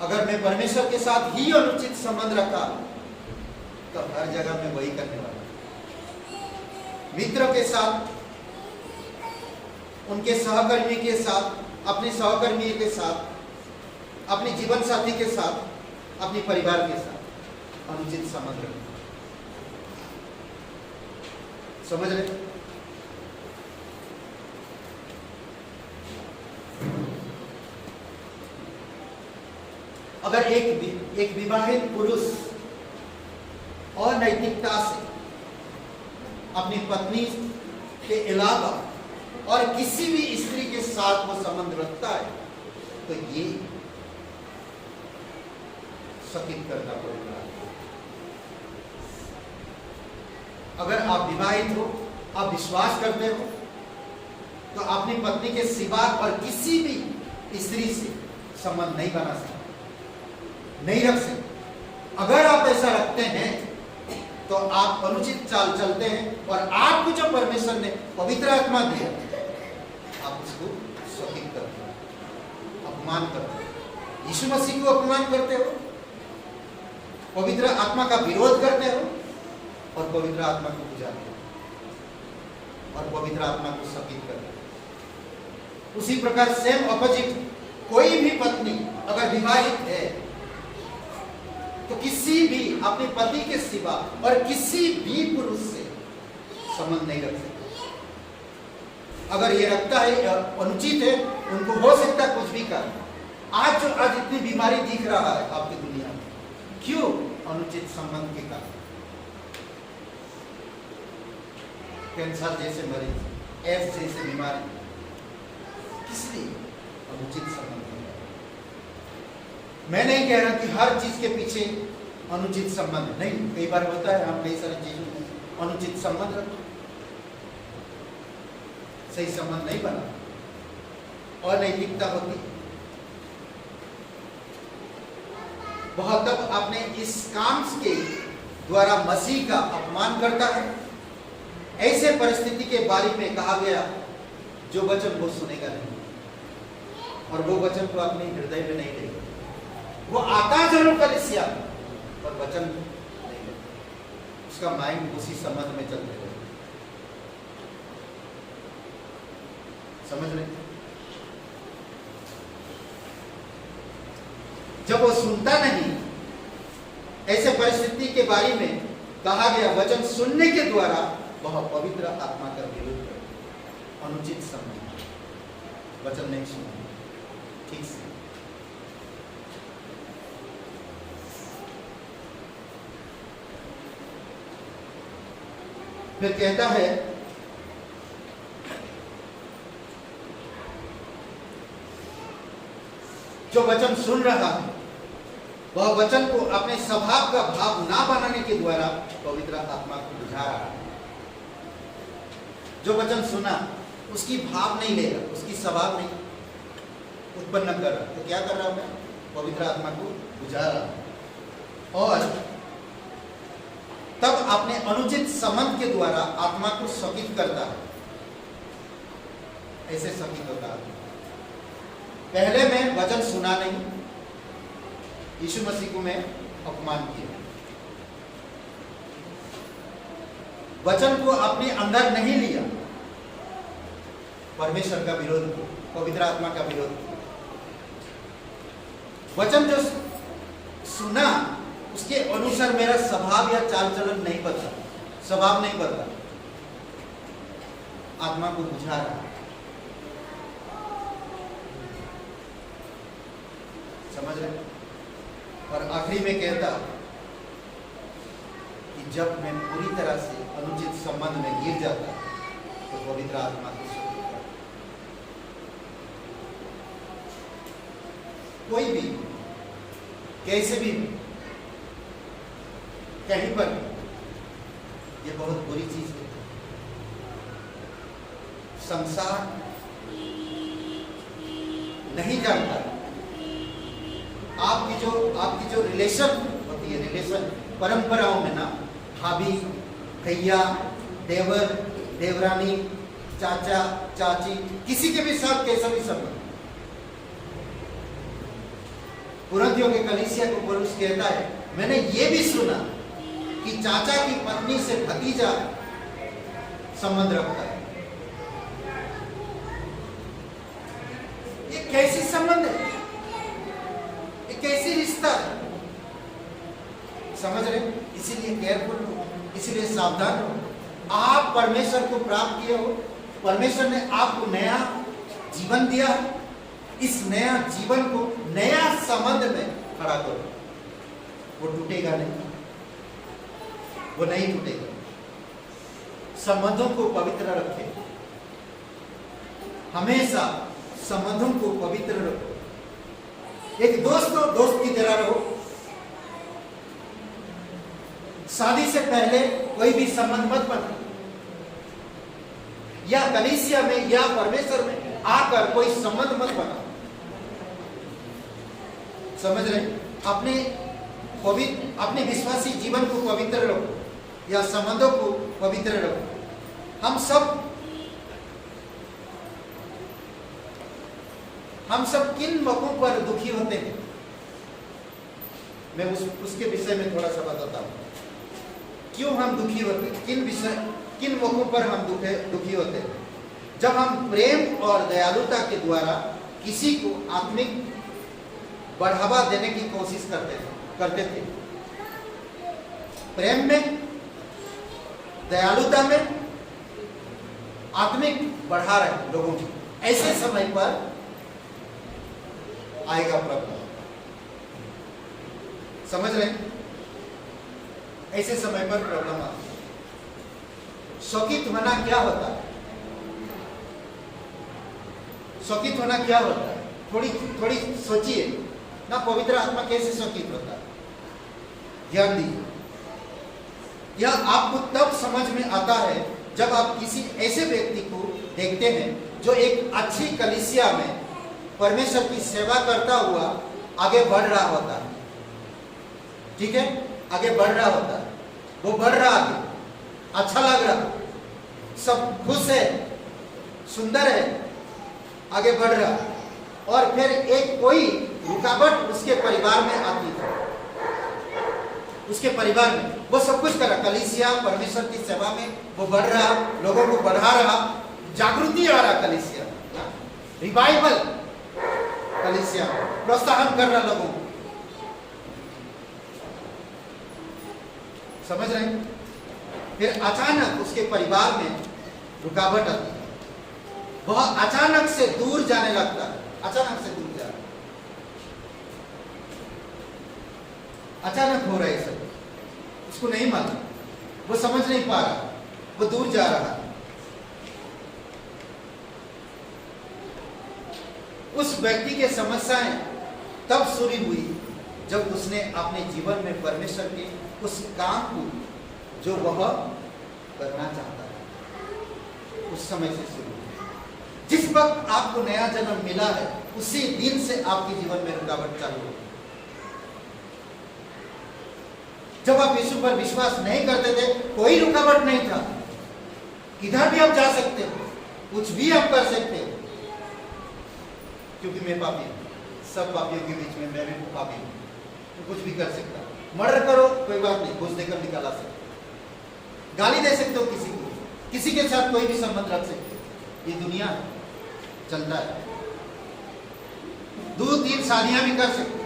अगर मैं परमेश्वर के साथ ही अनुचित संबंध रखा तो हर जगह मैं वही करने वाला। मित्रों के साथ, उनके सहकर्मी के साथ, अपने सहकर्मी के साथ, अपने जीवन साथी के साथ, अपने परिवार के साथ अनुचित संबंध रखना। समझ रहे? अगर एक विवाहित पुरुष और नैतिकता से अपनी पत्नी के अलावा और किसी भी स्त्री के साथ वो संबंध रखता है तो ये सकित करना पड़ेगा। अगर आप विवाहित हो, आप विश्वास करते हो, तो अपनी पत्नी के सिवा और किसी भी स्त्री से संबंध नहीं बना सकते, नहीं रख सकते। अगर आप ऐसा रखते हैं तो आप अनुचित चाल चलते हैं, और आपको जो परमेश्वर ने पवित्र आत्मा दिया आप उसको सकित करते हो, अपमान करते हो, यीशु मसीह को अपमान करते हो, पवित्र आत्मा का विरोध करते हो और पवित्र आत्मा को बुझाते हो। और पवित्र आत्मा को सकित करता है। उसी प्रकार सेम ऑपोजिट, कोई भी पत्नी अगर विवाहित है तो किसी भी अपने पति के सिवा और किसी भी पुरुष से संबंध नहीं रख सकती। अगर ये रखता है अनुचित है, उनको हो सकता है कुछ भी कर। आज इतनी बीमारी दिख रहा है आपकी दुनिया में, क्यों? अनुचित संबंध के कारण। कैंसर जैसे मरीज, एड्स जैसे बीमारी, किस लिए? अनुचित संबंध। मैं नहीं कह रहा कि हर चीज के पीछे अनुचित संबंध नहीं, कई बार होता है हम कई सारी चीजों में अनुचित संबंध रखते, सही संबंध नहीं बना, अनैतिकता होती। बहुत तब आपने इस काम के द्वारा मसीह का अपमान करता है। ऐसे परिस्थिति के बारे में कहा गया, जो वचन वो सुनेगा नहीं, और वो वचन को अपने हृदय में नहीं लेगा। वो आता जरूर कलीसिया पर वचन नहीं लेगा, उसका माइंड उसी संबंध में चलते रहेगा। समझ रहे? जब वो सुनता नहीं, ऐसे परिस्थिति के बारे में कहा गया, वचन सुनने के द्वारा वह पवित्र आत्मा का विरोध करे। अनुचित संबंध, वचन नहीं सुना ठीक से। फिर कहता है, जो वचन सुन रहा है वह वचन को अपने स्वभाव का भाव ना बनाने के द्वारा पवित्र आत्मा को बुझा रहा है। जो वचन सुना उसकी भाव नहीं ले रहा, उसकी स्वभाव नहीं उत्पन्न कर रहा, तो क्या कर रहा हूं मैं? पवित्र आत्मा को बुझा रहा हूं। और तब अपने अनुचित संबंध के द्वारा आत्मा को शकित करता है। ऐसे शकित होता है। पहले मैं वचन सुना नहीं, यीशु मसीह को मैं अपमान किया, वचन को अपने अंदर नहीं लिया, परमेश्वर का विरोध किया, पवित्र आत्मा का विरोध किया। वचन जो सुना उसके अनुसार मेरा स्वभाव या चाल चलन नहीं बदला, स्वभाव नहीं बदला, आत्मा को बुझा रहा। समझ रहे? और आखिरी में कहता कि जब मैं पूरी तरह से अनुचित संबंध में गिर जाता तो पवित्र आत्मा को शकित करता। कोई भी कैसे भी कहीं पर, यह बहुत बुरी चीज है। संसार नहीं जानता आपकी जो रिलेशन होती है, रिलेशन परंपराओं में ना, भाभी, भैया, देवर, देवरानी, चाचा, चाची, किसी के भी साथ कैसा भी संबंध। कुरिन्थियों के कलीसिया को पौलुस कहता है, मैंने ये भी सुना कि चाचा की पत्नी से भतीजा संबंध रखता है। ये कैसी संबंध है? ये कैसी रिश्ता है? समझ रहे? इसीलिए केयरफुल हो, इसीलिए सावधान हो। आप परमेश्वर को प्राप्त किए हो, परमेश्वर ने आपको नया जीवन दिया है। इस नया जीवन को नया संबंध में खड़ा करो, वो टूटेगा नहीं, वो नहीं टूटेगा। संबंधों को पवित्र रखें, हमेशा संबंधों को पवित्र रखो। एक दोस्त हो, दोस्त की तरह रहो। शादी से पहले कोई भी संबंध मत बनाओ, या कलीसिया में या परमेश्वर में आकर कोई संबंध मत बनाओ। समझ रहे? अपने विश्वासी जीवन को पवित्र रखो या संबंधों को पवित्र रखो। हम सब किन मौकों पर दुखी होते हैं, मैं उसके विषय में थोड़ा सा बताता हूं। क्यों हम दुखी होते हैं, किन मौकों पर हम दुखी होते हैं? जब हम प्रेम और दयालुता के द्वारा किसी को आत्मिक बढ़ावा देने की कोशिश करते थे। प्रेम में, दयालुता में आत्मिक बढ़ा रहे लोगों की, ऐसे समय पर आएगा प्रॉब्लम। समझ रहे हैं? ऐसे समय पर प्रॉब्लम आती है। शौकित होना क्या होता है? शौकित होना क्या होता है? थोड़ी सोचिए ना, पवित्र आत्मा कैसे शौकित होता है? ध्यान दीजिए। यह आपको तब समझ में आता है जब आप किसी ऐसे व्यक्ति को देखते हैं जो एक अच्छी कलीसिया में परमेश्वर की सेवा करता हुआ आगे बढ़ रहा होता है। ठीक है, आगे बढ़ रहा होता है, वो बढ़ रहा आगे, अच्छा लग रहा, सब खुश है, सुंदर है, आगे बढ़ रहा, और फिर एक कोई रुकावट उसके परिवार में आती है। उसके परिवार में वो सब कुछ कर रहा, कलीसिया परमेश्वर की सेवा में वो बढ़ रहा, लोगों को बढ़ा रहा, जागृति आ रहा, कलीसिया रिवाइवल, कलीसिया प्रोत्साहन कर रहा लोगों को। समझ रहे हैं? फिर अचानक उसके परिवार में रुकावट आती है, वह अचानक से दूर जाने लगता है, अचानक से दूर जा रहा, अचानक हो रहा है सब, उसको नहीं मालूम, वो समझ नहीं पा रहा, वो दूर जा रहा है। उस व्यक्ति के समस्याएं तब शुरू हुई जब उसने अपने जीवन में परमेश्वर के उस काम को जो वह करना चाहता है, उस समय से शुरू हुई। जिस वक्त आपको नया जन्म मिला है, उसी दिन से आपके जीवन में रुकावट चालू हुई। जब आप यीशु पर विश्वास नहीं करते थे, कोई रुकावट नहीं था, किधर भी आप जा सकते हो, कुछ भी आप कर सकते हो, क्योंकि मैं पापी हूं, सब पापियों के बीच में मैं भी पापी हूं, तो कुछ भी कर सकता हूं। मर्डर करो, कोई बात नहीं, घूस देकर निकाला सकते, गाली दे सकते हो किसी को, किसी के साथ कोई भी संबंध रख सकते हो, ये दुनिया चलता है। 2-3 शादियां भी कर सकते हो,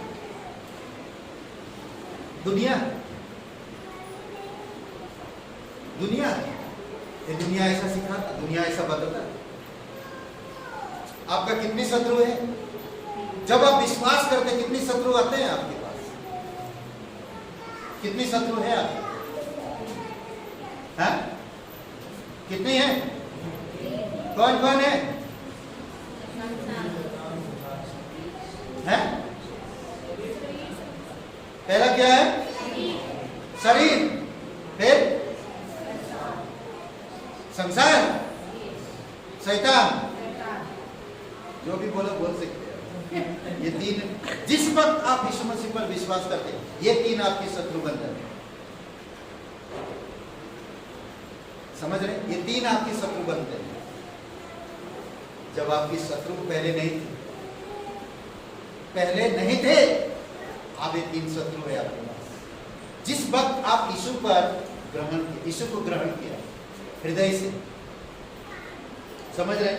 दुनिया ये दुनिया ऐसा सिखाता, दुनिया ऐसा बदलता। आपका कितने शत्रु है? जब आप विश्वास करते, कितने शत्रु आते हैं आपके पास? कितने शत्रु है आपके? हैं? कितने हैं? कौन कौन है? हैं? पहला क्या है? शरीर, फिर संसार, शैतान, जो भी बोलो बोल सकते हैं। ये 3, जिस वक्त आप यीशु मसीह पर विश्वास करते हैं, ये 3 आपके शत्रु बन जाते हैं। समझ रहे? ये 3 आपके शत्रु बनते हैं। जब आपके शत्रु पहले नहीं थे, अब ये 3 शत्रु है आपके पास। जिस वक्त आप यीशु को ग्रहण किया हृदय से, समझ रहे?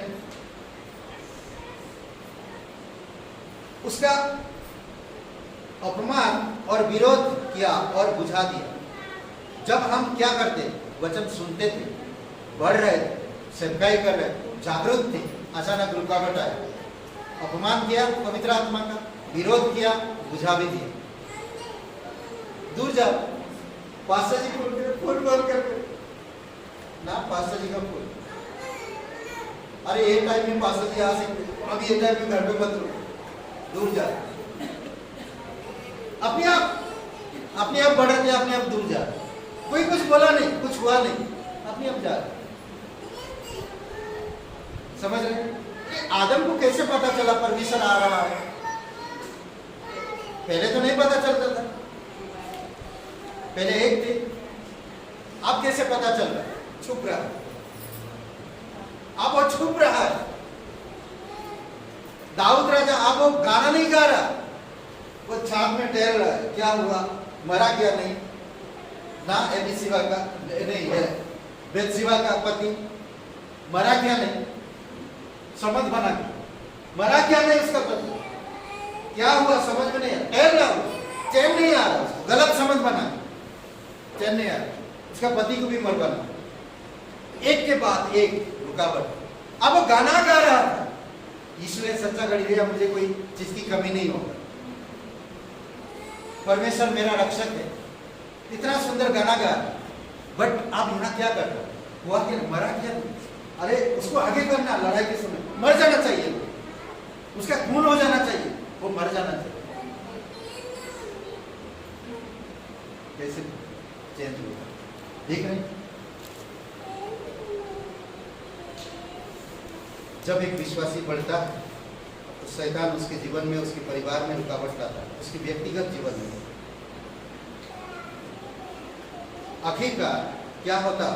उसका अपमान और विरोध किया और बुझा दिया। जब हम क्या करते, वचन सुनते थे, बढ़ रहे थे, सेवकाई कर रहे थे, जागरूक थे, अचानक रुकावट आया, अपमान किया पवित्र आत्मा का, विरोध किया, बुझा भी दिया। दूर जाओ, पास्टर जी फूल बोल कर ना, पास्टर जी का फूल, अरे ये टाइम में पास्टर जी आ सकते, अभी ये टाइम में घर पे मत रुको, दूर जा। अपने आप बढ़ रहे थे, अपने आप दूर जा। कोई कुछ बोला नहीं, कुछ हुआ नहीं, अपने आप जा। समझ रहे? आदम को कैसे पता चला परमेश्वर आ रहा है? पहले तो नहीं पता चलता था, पहले एक थे, अब कैसे पता चल रहा है? छुप रहा है, अब वो छुप रहा है। दाऊद राजा अब वो गाना नहीं गा रहा, वो छाप में टहल रहा है, क्या हुआ, मरा क्या नहीं ना, एबी सिवा का नहीं है, बेतशिबा का पति मरा क्या नहीं, समझ बना के मरा क्या नहीं उसका पति, क्या हुआ समझ में नहीं आया, टहल रहा हुआ, चैन नहीं आ रहा उसको, गलत समझ बना, चैन नहीं आ रहा, उसका पति को भी मर बना, एक के बाद एक रुकावट। अब वो गाना गा रहा था, यीशु ने सच्चा गलीलिया, मुझे कोई चीज की कमी नहीं होगा, परमेश्वर मेरा रक्षक है, इतना सुंदर गाना गा, बट आप यहाँ क्या कर रहे हो, हुआ क्या, मरा क्या, अरे उसको आगे करना, लड़ाई के समय मर जाना चाहिए, उसका खून हो जाना चाहिए, वो मर जाना चाहिए, कैसे चेंज होगा, देख रहे हैं? जब एक विश्वासी बढ़ता है तो शैतान उसके जीवन में, उसके परिवार में रुकावट लाता है, उसके व्यक्तिगत जीवन में। आखिरकार क्या होता,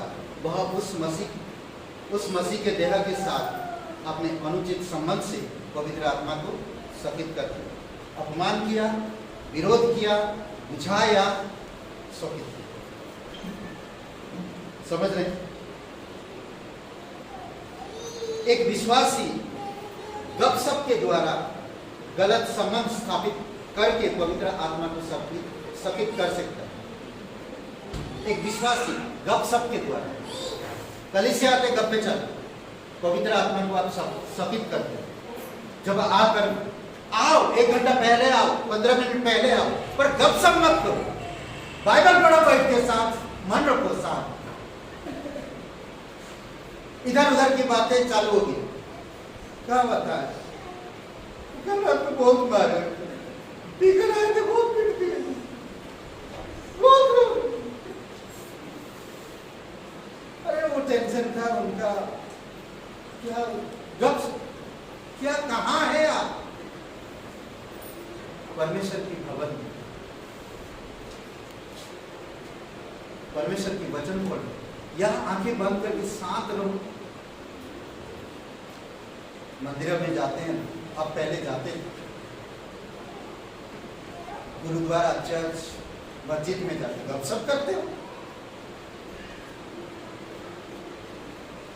वह उस मसीह के देह के साथ अपने अनुचित संबंध से पवित्र आत्मा को सकित करते, अपमान किया, विरोध किया, बुझाया, सकित किया। समझ रहे? एक विश्वासी गपशप के द्वारा गलत संबंध स्थापित करके पवित्र आत्मा को सकित कर सकता है। एक विश्वासी गपशप के द्वारा, कलीसिया आते गप्पे चल, पवित्र आत्मा को आप सकित करते हैं। जब आकर आओ, 1 घंटा पहले आओ, 15 मिनट पहले आओ, पर गपशप मत करो, बाइबल पढ़ो बैठ के साथ, मन रखो साथ, इधर उधर की बातें चालू होगी। क्या बता है, कल रात में बहुत मारे, टीकर आए थे, बहुत पीट दिए, बहुत लोग, अरे वो टेंशन था उनका, क्या गप, क्या कहाँ है आप? परमेश्वर की भवन में, परमेश्वर की वचन पढ़ो, यह आंखें बंद करके शांत रहो। मंदिर में जाते हैं, अब पहले जाते हैं, गुरुद्वारा, चर्च, मस्जिद में जाते, गपशप करते हो,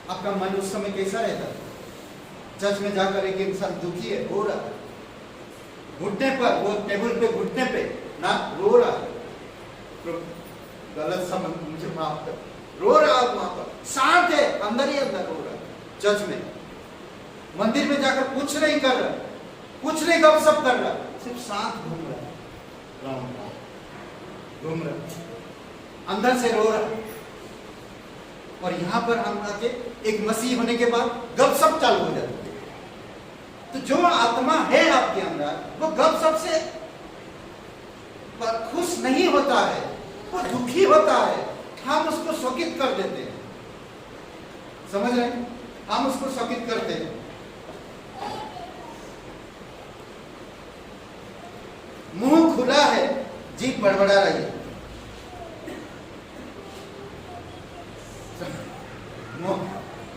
आपका मन उस समय कैसा रहता है? चर्च में जाकर एक इंसान दुखी है, रो रहा है, घुटने पर, वो टेबल पे घुटने पे ना रो रहा है, तो गलत समझ, मुझे माफ कर, रो रहा है वहां पर, शांत है, अंदर ही अंदर रो रहा है चर्च में। मंदिर में जाकर कुछ नहीं कर रहा, कुछ नहीं गपशप कर रहा, सिर्फ शांत घूम रहा, घूम रहा, अंदर से रो रहा। और यहां पर हम आके एक मसीह होने के बाद गपशप चालू हो जाती है। तो जो आत्मा है आपके अंदर, वो गपशप से खुश नहीं होता है, वो दुखी होता है, हम उसको शोकित कर देते हैं। समझ रहे हैं? हम उसको शोकित करते हैं। मुंह खुला है, जीभ बड़बड़ा रही है,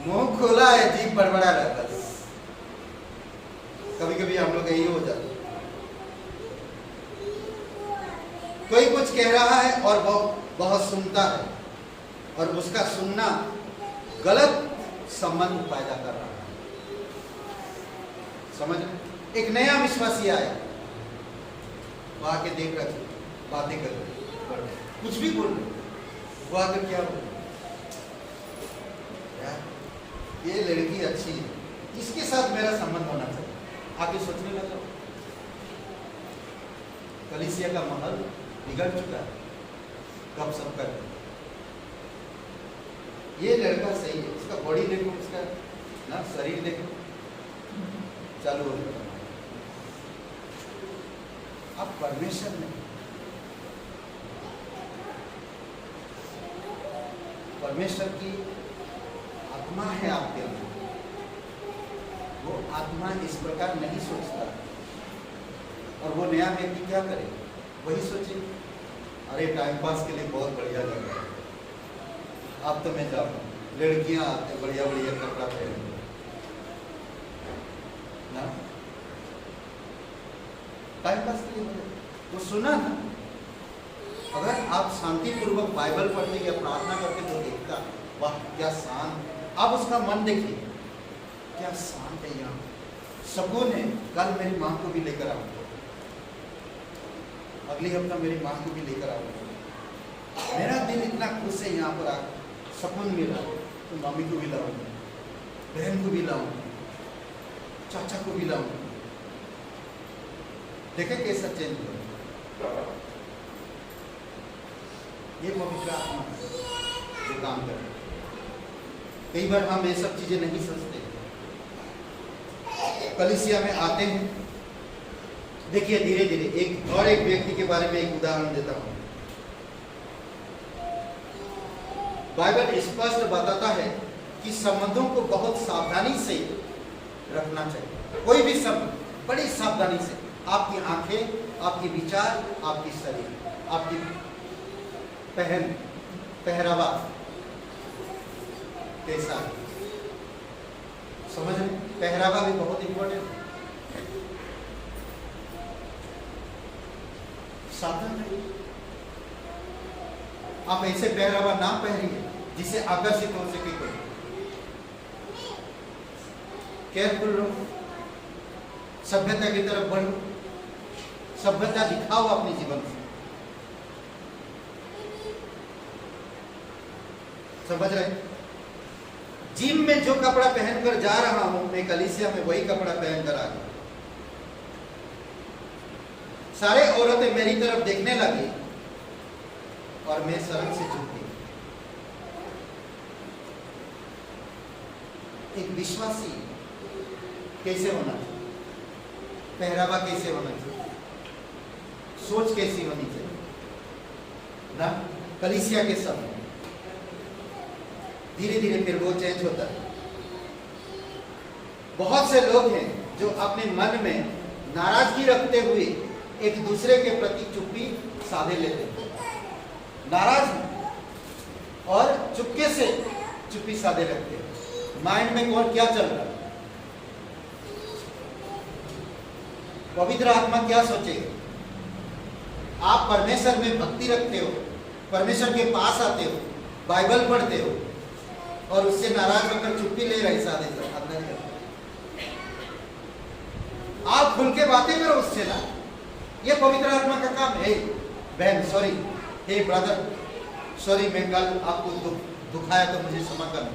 मुंह खोला है, जीभ बड़बड़ा रहा है, बस। कभी कभी हम लोग यही हो जाता है, कोई कुछ कह रहा है और वो बहुत सुनता है, और उसका सुनना गलत संबंध पैदा कर रहा है। समझ रहे? एक नया विश्वासी आया, वो आके देख रहा था, बातें कर रहे, कुछ भी बोल रहे, वो आकर क्या बोल, ये लड़की अच्छी है, इसके साथ मेरा संबंध होना चाहिए, आगे सोचने लगा। कलीसिया का माहौल बिगड़ चुका है, कब सब कर, ये लड़का सही है, उसका बॉडी देखो, उसका ना शरीर देखो, चालू हो गया। अब परमेश्वर ने, परमेश्वर की आत्मा है आपके अंदर, वो आत्मा इस प्रकार नहीं सोचता, और वो नया व्यक्ति क्या करे, वही सोचे, अरे टाइम पास के लिए बहुत बढ़िया जगह है, अब तो मैं जाऊँ, लड़कियां आते बढ़िया बढ़िया कपड़ा पहने ना, टाइम पास के लिए वो सुना ना। अगर आप शांतिपूर्वक बाइबल पढ़ने या प्रार्थना करके जो देखता, वाह क्या शांत, अब उसका मन देखिए क्या शांत है। यहाँ सुकून है। कल मेरी माँ को भी लेकर आऊंगा, अगले हफ्ता मेरी माँ को भी लेकर आऊंगा। मेरा दिल इतना खुश है यहाँ पर आकर, सुकून मिला। तो मम्मी को भी लाऊंगा, बहन को भी लाऊंगा, चाचा को भी लाऊंगा। देखे कैसा चेंज हुआ। ये पवित्र आत्मा जो काम कर रहा है। कई बार हम ये सब चीजें नहीं सोचते। कलीसिया में आते हैं, देखिए धीरे धीरे एक व्यक्ति के बारे में एक उदाहरण देता हूं। बाइबल स्पष्ट बताता है कि संबंधों को बहुत सावधानी से रखना चाहिए। कोई भी संबंध बड़ी सावधानी से, आपकी आंखें, आपके विचार, आपकी शरीर, आपकी पहरावा कैसा है, समझ रहे? पहरावा भी बहुत इंपॉर्टेंट है। सावधान रहिए, आप ऐसे पहरावा ना पहनिए जिससे आकर्षित हो सके कोई। केयरफुल रहो, सभ्यता की तरफ बढ़ो, सभ्यता दिखाओ अपने जीवन से। समझ रहे? जिम में जो कपड़ा पहनकर जा रहा हूं मैं, कलीसिया में वही कपड़ा पहनकर आ गया। सारे औरतें मेरी तरफ देखने लगी और मैं शर्म से झुक गई। एक विश्वासी कैसे होना चाहिए, पहरावा कैसे होना चाहिए, सोच कैसी होनी चाहिए ना। कलीसिया के समय धीरे धीरे फिर वो चेंज होता है। बहुत से लोग हैं जो अपने मन में नाराजगी रखते हुए एक दूसरे के प्रति चुप्पी साधे लेते हैं। नाराज और चुपके से चुप्पी साधे रखते हैं। माइंड में कौन क्या चल रहा है, पवित्र आत्मा क्या सोचेगा। आप परमेश्वर में भक्ति रखते हो, परमेश्वर के पास आते हो, बाइबल पढ़ते हो और उससे नाराज होकर चुप्पी ले रहे साधे से। आप खुल के बातें करो उससे ना, ये पवित्र आत्मा का काम है। बहन सॉरी, हे ब्रदर सॉरी, मैं कल आपको दुखाया तो मुझे क्षमा करना।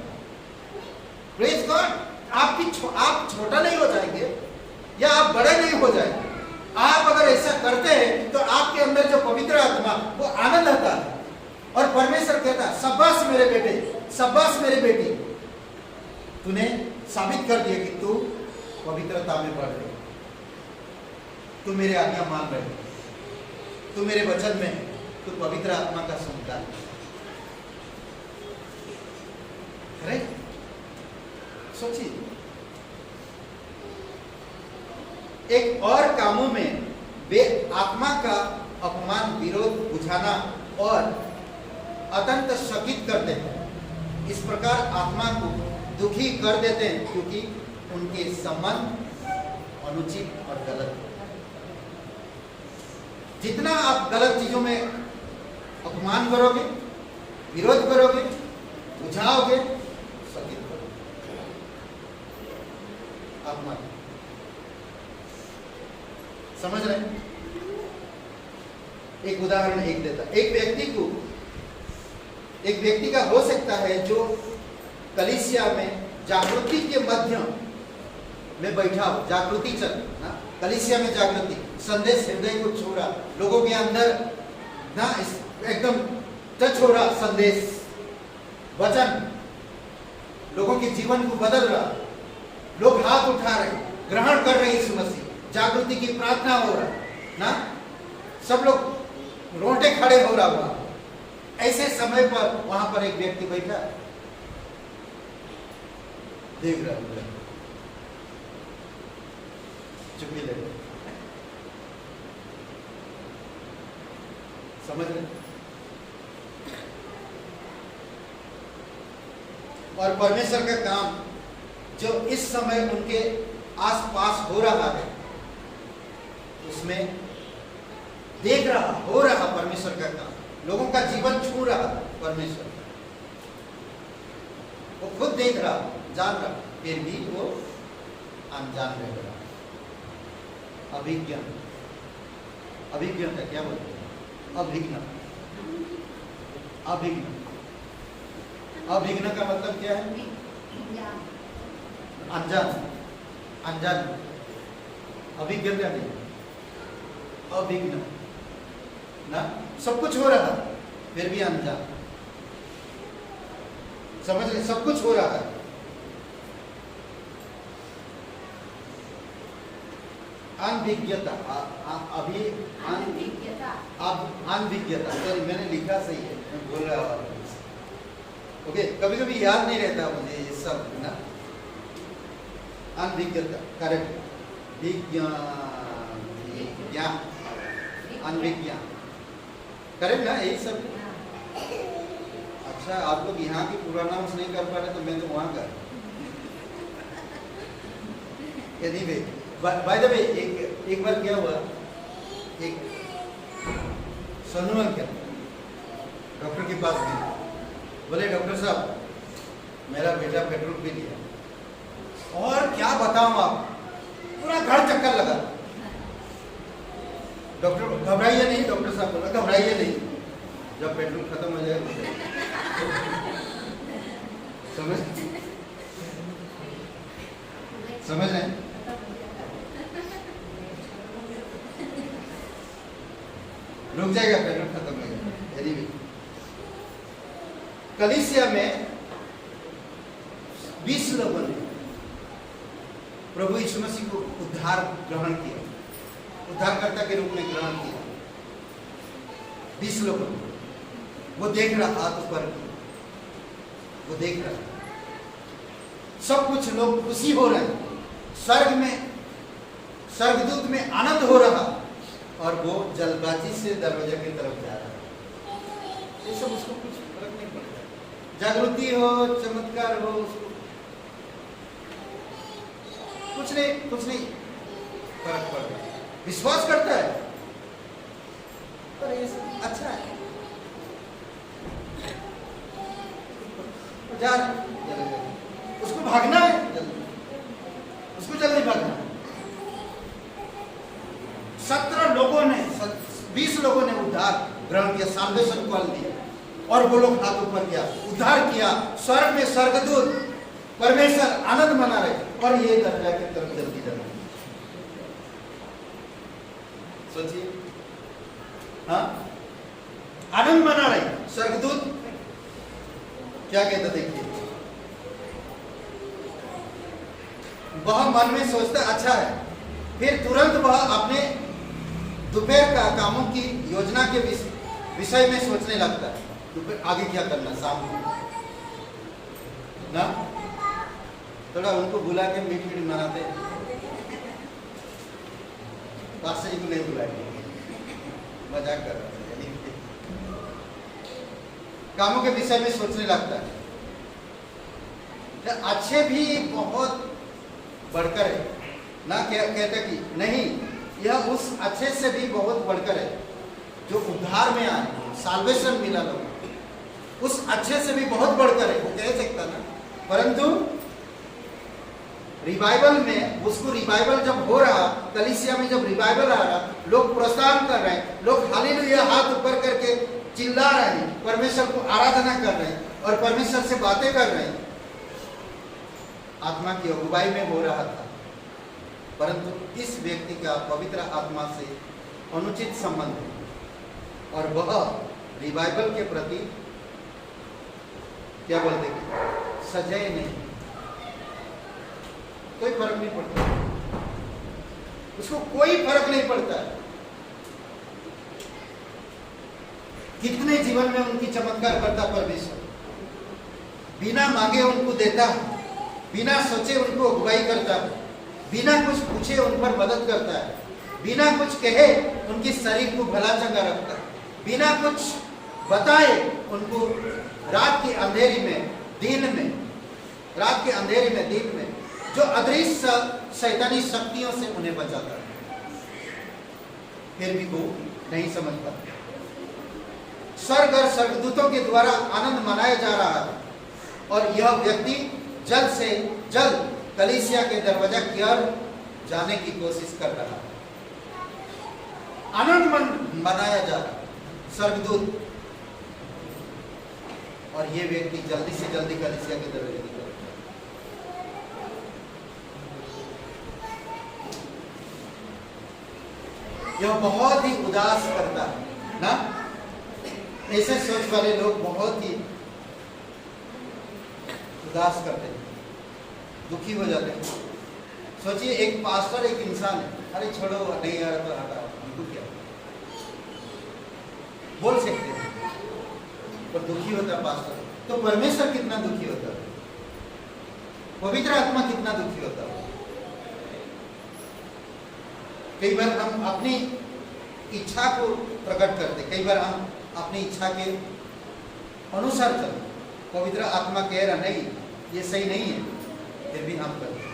Praise God. आप छोटा नहीं हो जाएंगे या आप बड़े नहीं हो जाएंगे। आप अगर ऐसा करते हैं तो आपके अंदर जो पवित्र आत्मा वो आनंद आता है और परमेश्वर कहता है शाबाश मेरे बेटे, शाबाश मेरी बेटी, तूने साबित कर दिया कि तू पवित्रता में बढ़ रही, तू मेरे आज्ञा मान रहे, तू मेरे वचन में, तू पवित्र आत्मा का संतान है। सोचिए, एक और कामों में वे आत्मा का अपमान, विरोध, बुझाना और अत्यंत शकित करते हैं। इस प्रकार आत्मा को दुखी कर देते हैं क्योंकि उनके संबंध अनुचित और गलत है। जितना आप गलत चीजों में अपमान करोगे, विरोध करोगे, बुझाओगे, शकित करोगे आत्मा। समझ रहे? एक उदाहरण एक देता, एक व्यक्ति का हो सकता है जो कलीसिया में जागृति के मध्य में बैठा हो, जागृति चल ना, कलीसिया में जागृति, संदेश हृदय को छू रहा, लोगों के अंदर ना एकदम टच हो रहा, संदेश वचन लोगों के जीवन को बदल रहा, लोग हाथ उठा रहे, ग्रहण कर रहे यीशु मसीह, जागृति की प्रार्थना हो रहा ना, सब लोग रोंटे खड़े हो रहा हुआ। ऐसे समय पर वहां पर एक व्यक्ति बैठा देख रहा, चुप्पी ले, समझ रहे? और परमेश्वर का काम जो इस समय उनके आसपास हो रहा है उसमें देख रहा, हो रहा परमेश्वर का काम, लोगों का जीवन छू रहा परमेश्वर। वो खुद देख रहा, जान रहा, फिर भी वो अनजान रह रहा। अभिज्ञ, अभिज्ञता क्या बोलते हैं? अभिज्ञ, अभिज्ञ, अभिज्ञ का मतलब क्या है? अनजान, अनजान, अभिज्ञता नहीं, अभिज्ञ ना, सब कुछ हो रहा फिर भी अनजान। समझ रहे? सब कुछ हो रहा है, अनभिज्ञता, अभी अनभिज्ञता, सॉरी मैंने लिखा सही है, मैं बोल रहा हूँ। ओके, कभी कभी याद नहीं रहता मुझे ये सब ना। अनभिज्ञता करेक्ट, विज्ञान, विज्ञान, अनविज्ञान करेक्ट ना, यही सब। अच्छा, आप लोग यहाँ की प्रोनाउंस नहीं कर पा रहे तो मैं तो वहां कर। एनीवे, बाय द वे, एक बार क्या हुआ, एक सोनू अंकल डॉक्टर के पास गए, बोले डॉक्टर साहब मेरा बेटा पेट्रोल पी लिया और क्या बताऊं आप, पूरा घर चक्कर लगा। डॉक्टर घबराइए नहीं, डॉक्टर साहब बोला घबराइए नहीं, जब पेट्रोल खत्म हो जाएगा समझ समझ रहे हैं? रुक जाएगा, पेट्रोल खत्म हो जाएगा। एनीवे, कलीसिया में 20 लोगों ने प्रभु यीशु मसीह को उद्धार ग्रहण किया, उद्धारकर्ता के रूप में ग्रहण किया। 20 लोगों ने, वो देख रहा, हाथ ऊपर, वो देख रहा, सब कुछ लोग खुशी हो रहे हैं, स्वर्ग में, स्वर्गदूत में आनंद हो रहा, और वो जल्दबाजी से दरवाजे की तरफ जा रहा है। ये सब उसको कुछ फर्क नहीं पड़ता, जागृति हो, चमत्कार हो, उसको कुछ नहीं फर्क पड़ता, विश्वास करता है, पर ये सब अच्छा है, जा उसको भागना है जल्दी, उसको जल्दी भागना है। 17 लोगों ने, 20 लोगों ने उद्धार ग्रहण किया, साल्वेशन कॉल दिया, और वो लोग हाथ ऊपर किया, उद्धार किया। स्वर्ग में स्वर्गदूत परमेश्वर आनंद मना रहे, और ये दरजा की तरफ जल्दी जा रहे। सोचिए, हाँ, आनंद मना रहे। स्वर्गदूत क्या कहता, देखिए, वह मन में सोचता अच्छा है, फिर तुरंत वह अपने दोपहर का कामों की योजना के विषय में सोचने लगता है, दोपहर आगे क्या करना, शाम को ना, थोड़ा उनको बुला के मीट मनाते, पास्टर जी को नहीं बुलाएंगे, मजाक कर रहा है, कामों के विषय में सोचने लगता है। अच्छे भी बहुत बढ़कर है ना, क्या कहता कि नहीं, यह उस अच्छे से भी बहुत बढ़कर है जो उद्धार में आए, साल्वेशन मिला लोगों, उस अच्छे से भी बहुत बढ़कर है, वो कह सकता ना। परंतु रिवाइवल में, उसको रिवाइवल जब हो रहा, कलीसिया में जब रिवाइवल आ रहा, लोग प्रोत्साहन कर रहे हैं, लोग हालेलुया हाथ ऊपर करके चिल्ला रहे हैं, परमेश्वर को आराधना कर रहे हैं और परमेश्वर से बातें कर रहे हैं, आत्मा की अगुवाई में हो रहा था। परंतु इस व्यक्ति का पवित्र आत्मा से अनुचित संबंध है, और वह रिवाइवल के प्रति क्या बोलते हैं, सजय नहीं, कोई फर्क नहीं पड़ता, उसको कोई फर्क नहीं पड़ता। कितने जीवन में उनकी चमत्कार करता परमेश्वर, बिना मांगे उनको देता है, बिना सोचे उनको अगुवाई करता है, बिना कुछ पूछे उन पर मदद करता है, बिना कुछ कहे उनके शरीर को भला चंगा रखता है, बिना कुछ बताए उनको रात के अंधेरी में, दिन में, रात के अंधेरे में, दिन में जो अदृश्य शैतानी शक्तियों से उन्हें बचाता है, फिर भी वो नहीं समझ पाता। स्वर्ग और स्वर्गदूतों के द्वारा आनंद मनाया जा रहा है, और यह व्यक्ति जल्द से जल्द कलीसिया के दरवाजा की ओर जाने की कोशिश कर रहा है। आनंद मनाया जा रहा स्वर्गदूत, और ये व्यक्ति जल्दी से जल्दी कलीसिया के दरवाजे की ओर। यह बहुत ही उदास करता है ना। ऐसे सोच वाले लोग बहुत ही उदास करते हैं, दुखी हो जाते हैं। सोचिए एक पास्टर एक इंसान है, अरे छोड़ो नहीं यार तो हटा, हमको क्या बोल सकते हैं, पर दुखी होता है पास्टर। तो परमेश्वर कितना दुखी होता है, पवित्र आत्मा कितना दुखी होता है। कई बार हम अपनी इच्छा को प्रकट करते, कई बार हम अपनी इच्छा के अनुसार चलते। पवित्र आत्मा कह रहा नहीं ये सही नहीं है, फिर भी हम करते।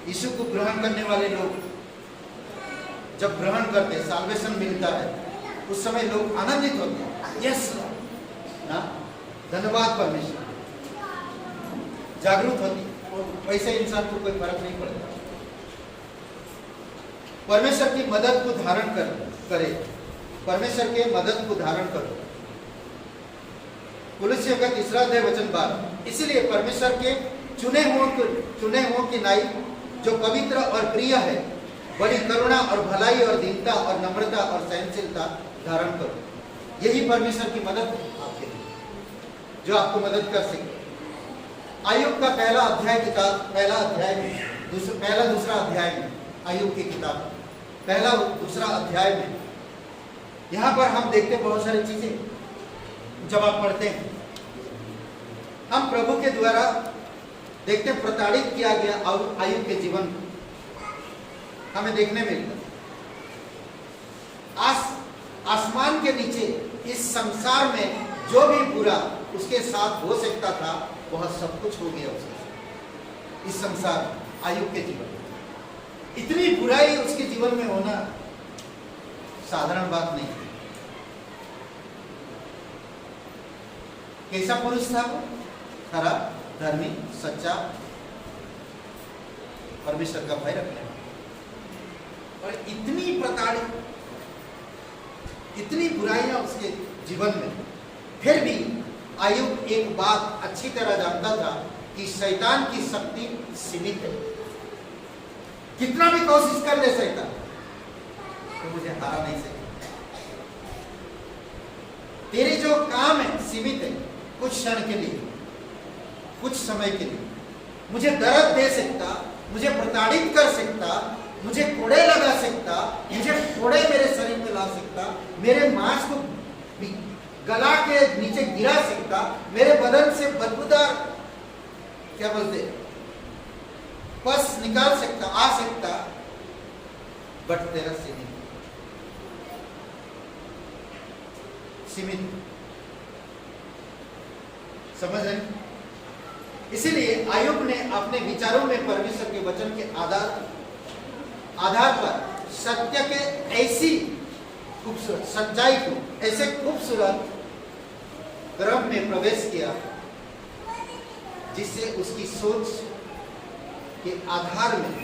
यीशु को ग्रहण करने वाले लोग जब ग्रहण करते, साल्वेशन मिलता है, उस समय लोग आनंदित होते हैं, यस ना, धन्यवाद परमेश्वर, जागरूक होती। वैसे इंसान को कोई फर्क नहीं पड़ता। परमेश्वर की मदद को धारण करे, परमेश्वर के मदद को धारण करो। कुलुस्सियों का 3 अध्याय वचन 12। इसलिए परमेश्वर के चुने हुओं की नाई जो पवित्र और प्रिय है, बड़ी करुणा और भलाई और दीनता और नम्रता और सहनशीलता धारण करो। यही परमेश्वर की मदद आपके लिए, जो आपको मदद कर सके। आयुब का पहला दूसरा अध्याय में, आयुब की किताब पहला दूसरा अध्याय में, यहाँ पर हम देखते बहुत सारी चीजें। जब आप पढ़ते हैं, हम प्रभु के द्वारा देखते प्रताड़ित किया गया आयुब के जीवन को हमें देखने मिलता। आसमान के नीचे इस संसार में जो भी बुरा उसके साथ हो सकता था, वह सब कुछ हो गया उसके साथ। इस संसार आयुब के जीवन, इतनी बुराई उसके जीवन में होना साधारण बात नहीं। कैसा पुरुष था वो? खरा, धर्मी, सच्चा, परमेश्वर का भय रखने वाला, और इतनी प्रताड़ित, इतनी बुराइयां उसके जीवन में। फिर भी आयुब एक बात अच्छी तरह जानता था कि शैतान की शक्ति सीमित है। कितना भी कोशिश कर ले शैतान, तो मुझे हरा नहीं सकता। तेरे जो काम है सीमित है, कुछ क्षण के लिए, कुछ समय के लिए। मुझे दर्द दे सकता, मुझे प्रताड़ित कर सकता, मुझे कोड़े लगा सकता, मुझे कोड़े मेरे शरीर में ला सकता, मेरे मांस को गला के नीचे गिरा सकता, मेरे बदन से बदबूदार क्या बोलते पस निकाल सकता, आ सकता, बट तेरा सीमित। समझ रहे? इसीलिए आयुब ने अपने विचारों में परमेश्वर के वचन के आधार पर सत्य के ऐसी खूबसूरत सच्चाई को, ऐसे खूबसूरत क्रम में प्रवेश किया जिससे उसकी सोच के आधार में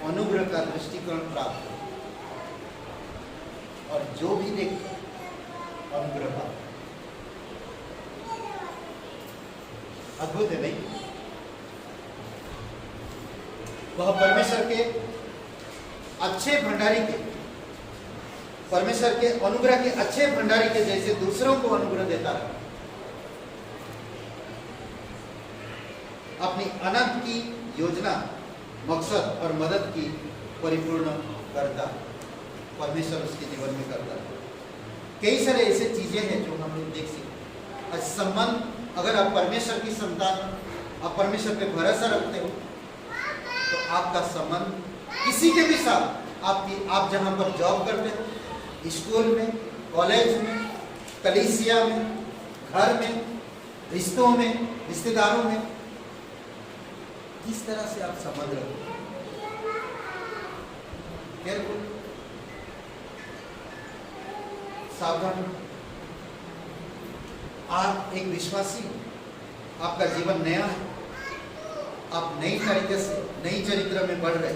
अनुग्रह का दृष्टिकोण प्राप्त हो, और जो भी देखे अनुग्रह प्राप्त। अद्भुत है नहीं? वह परमेश्वर के अच्छे भंडारी के, परमेश्वर के अनुग्रह के अच्छे भंडारी के जैसे दूसरों को अनुग्रह देता रहा। अपनी अनंत की योजना, मकसद और मदद की परिपूर्ण करता परमेश्वर उसके जीवन में करता है। कई सारे ऐसे चीजें हैं जो हम लोग देख सकते। संबंध, अगर आप परमेश्वर की संतान, आप परमेश्वर पे भरोसा रखते हो, तो आपका संबंध किसी के भी साथ, आप जहां पर जॉब करते हो, स्कूल में, कॉलेज में, कलीसिया में, घर में, रिश्तों में, रिश्तेदारों में, किस तरह से आप संबंध रखते हो? केयरफुल, सावधान। आप एक विश्वासी हो, आपका जीवन नया है, आप नई तरीके से नई चरित्र में बढ़ रहे।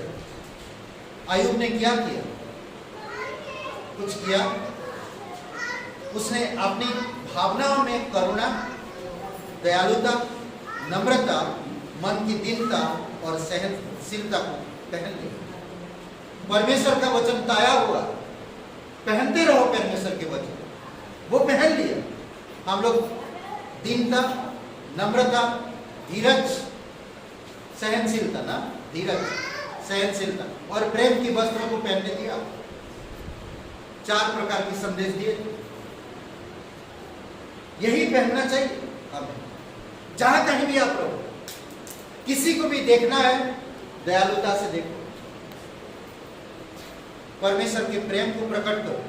आयुब ने क्या किया? कुछ किया। उसने अपनी भावनाओं में करुणा, दयालुता, नम्रता, मन की दीनता और सहनशीलता को पहन लिया। परमेश्वर का वचन ताया हुआ, पहनते रहो परमेश्वर के वचन, वो पहन लिया। हम लोग दीनता, नम्रता, धीरज, सहनशीलता ना, धीरज, सहनशीलता और प्रेम की वस्त्रों को पहनने दिया। 4 प्रकार के संदेश दिए। यही पहनना चाहिए हमें। जहां कहीं भी आप रहो, किसी को भी देखना है, दयालुता से देखो, परमेश्वर के प्रेम को प्रकट करो,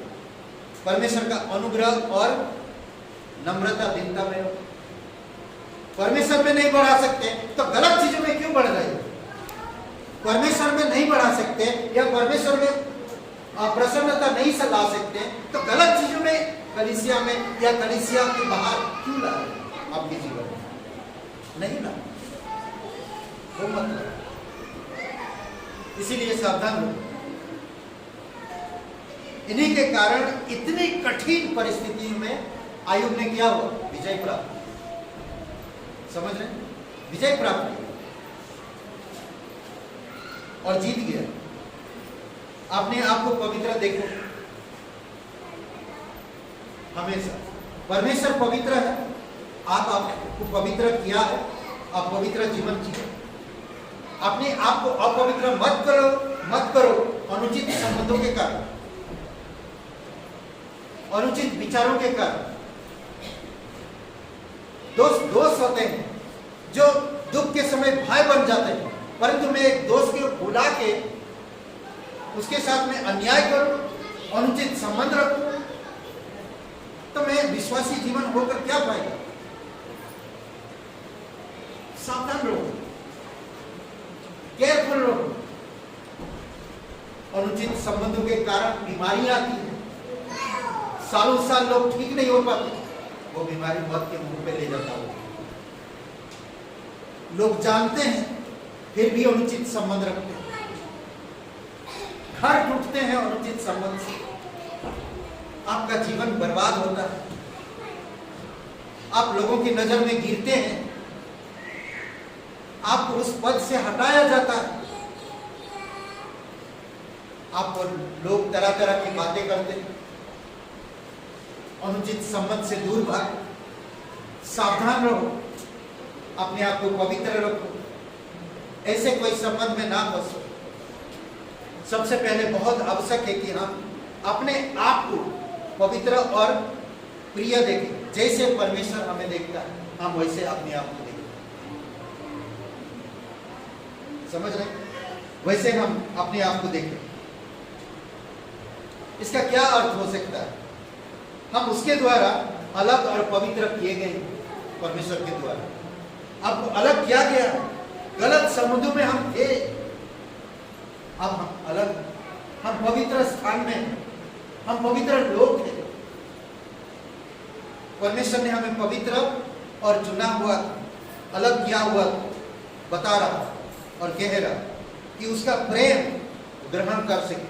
परमेश्वर का अनुग्रह और नम्रता, दीनता में रहो। परमेश्वर में नहीं बढ़ा सकते तो गलत चीजों में क्यों बढ़ रहे हो? परमेश्वर में नहीं बढ़ा सकते या परमेश्वर में प्रसन्नता नहीं से ला सकते तो गलत चीजों में, कलीसिया में या कलीसिया के बाहर क्यों ला रहे हैं? आपके जीवन में नहीं ला, वो मतलब। इसीलिए सावधान रहो। इन्हीं के कारण इतनी कठिन परिस्थितियों में आयुब ने क्या हुआ? विजय प्राप्त। समझ रहे? विजय प्राप्त किया और जीत गया। अपने आप को पवित्र देखो। हमेशा परमेश्वर पवित्र है, आप आपको पवित्र किया है, आप पवित्र जीवन जियो। अपने आप को अपवित्र मत करो अनुचित संबंधों के कारण, अनुचित विचारों के कारण। दोस्त होते हैं जो दुख के समय भाई बन जाते हैं, परंतु मैं एक दोस्त को बुला के उसके साथ में अन्याय करूं, अनुचित संबंध रखूं, तो मैं विश्वासी जीवन होकर क्या फायदा? सावधान रहो, केयरफुल रहो। अनुचित संबंधों के कारण बीमारियां आती हैं, सालों साल लोग ठीक नहीं हो पाते, वो बीमारी मौत के मुंह पे ले जाता हो। लोग जानते हैं फिर भी अनुचित संबंध रखते हैं, घर टूटते हैं अनुचित संबंध से, आपका जीवन बर्बाद होता है, आप लोगों की नजर में गिरते हैं, आपको उस पद से हटाया जाता है, आपको लोग तरह तरह की बातें करते हैं, अनुचित संबंध से दूर भागो। सावधान रहो, अपने आप को पवित्र रखो, ऐसे कोई संबंध में ना फंसो। सबसे पहले बहुत आवश्यक है कि हम अपने आप को पवित्र और प्रिय देखें। जैसे परमेश्वर हमें देखता है, हम वैसे अपने आप को देखें। समझ रहे? वैसे हम अपने आप को देखें। इसका क्या अर्थ हो सकता है? हम उसके द्वारा अलग और पवित्र किए गए परमेश्वर के द्वारा। अब अलग किया गया, गलत संबंधों में हम थे, अब हम अलग, हम पवित्र स्थान में, हम पवित्र लोग थे। परमेश्वर ने हमें पवित्र और चुना हुआ, अलग किया हुआ बता रहा और कह रहा कि उसका प्रेम ग्रहण कर सके।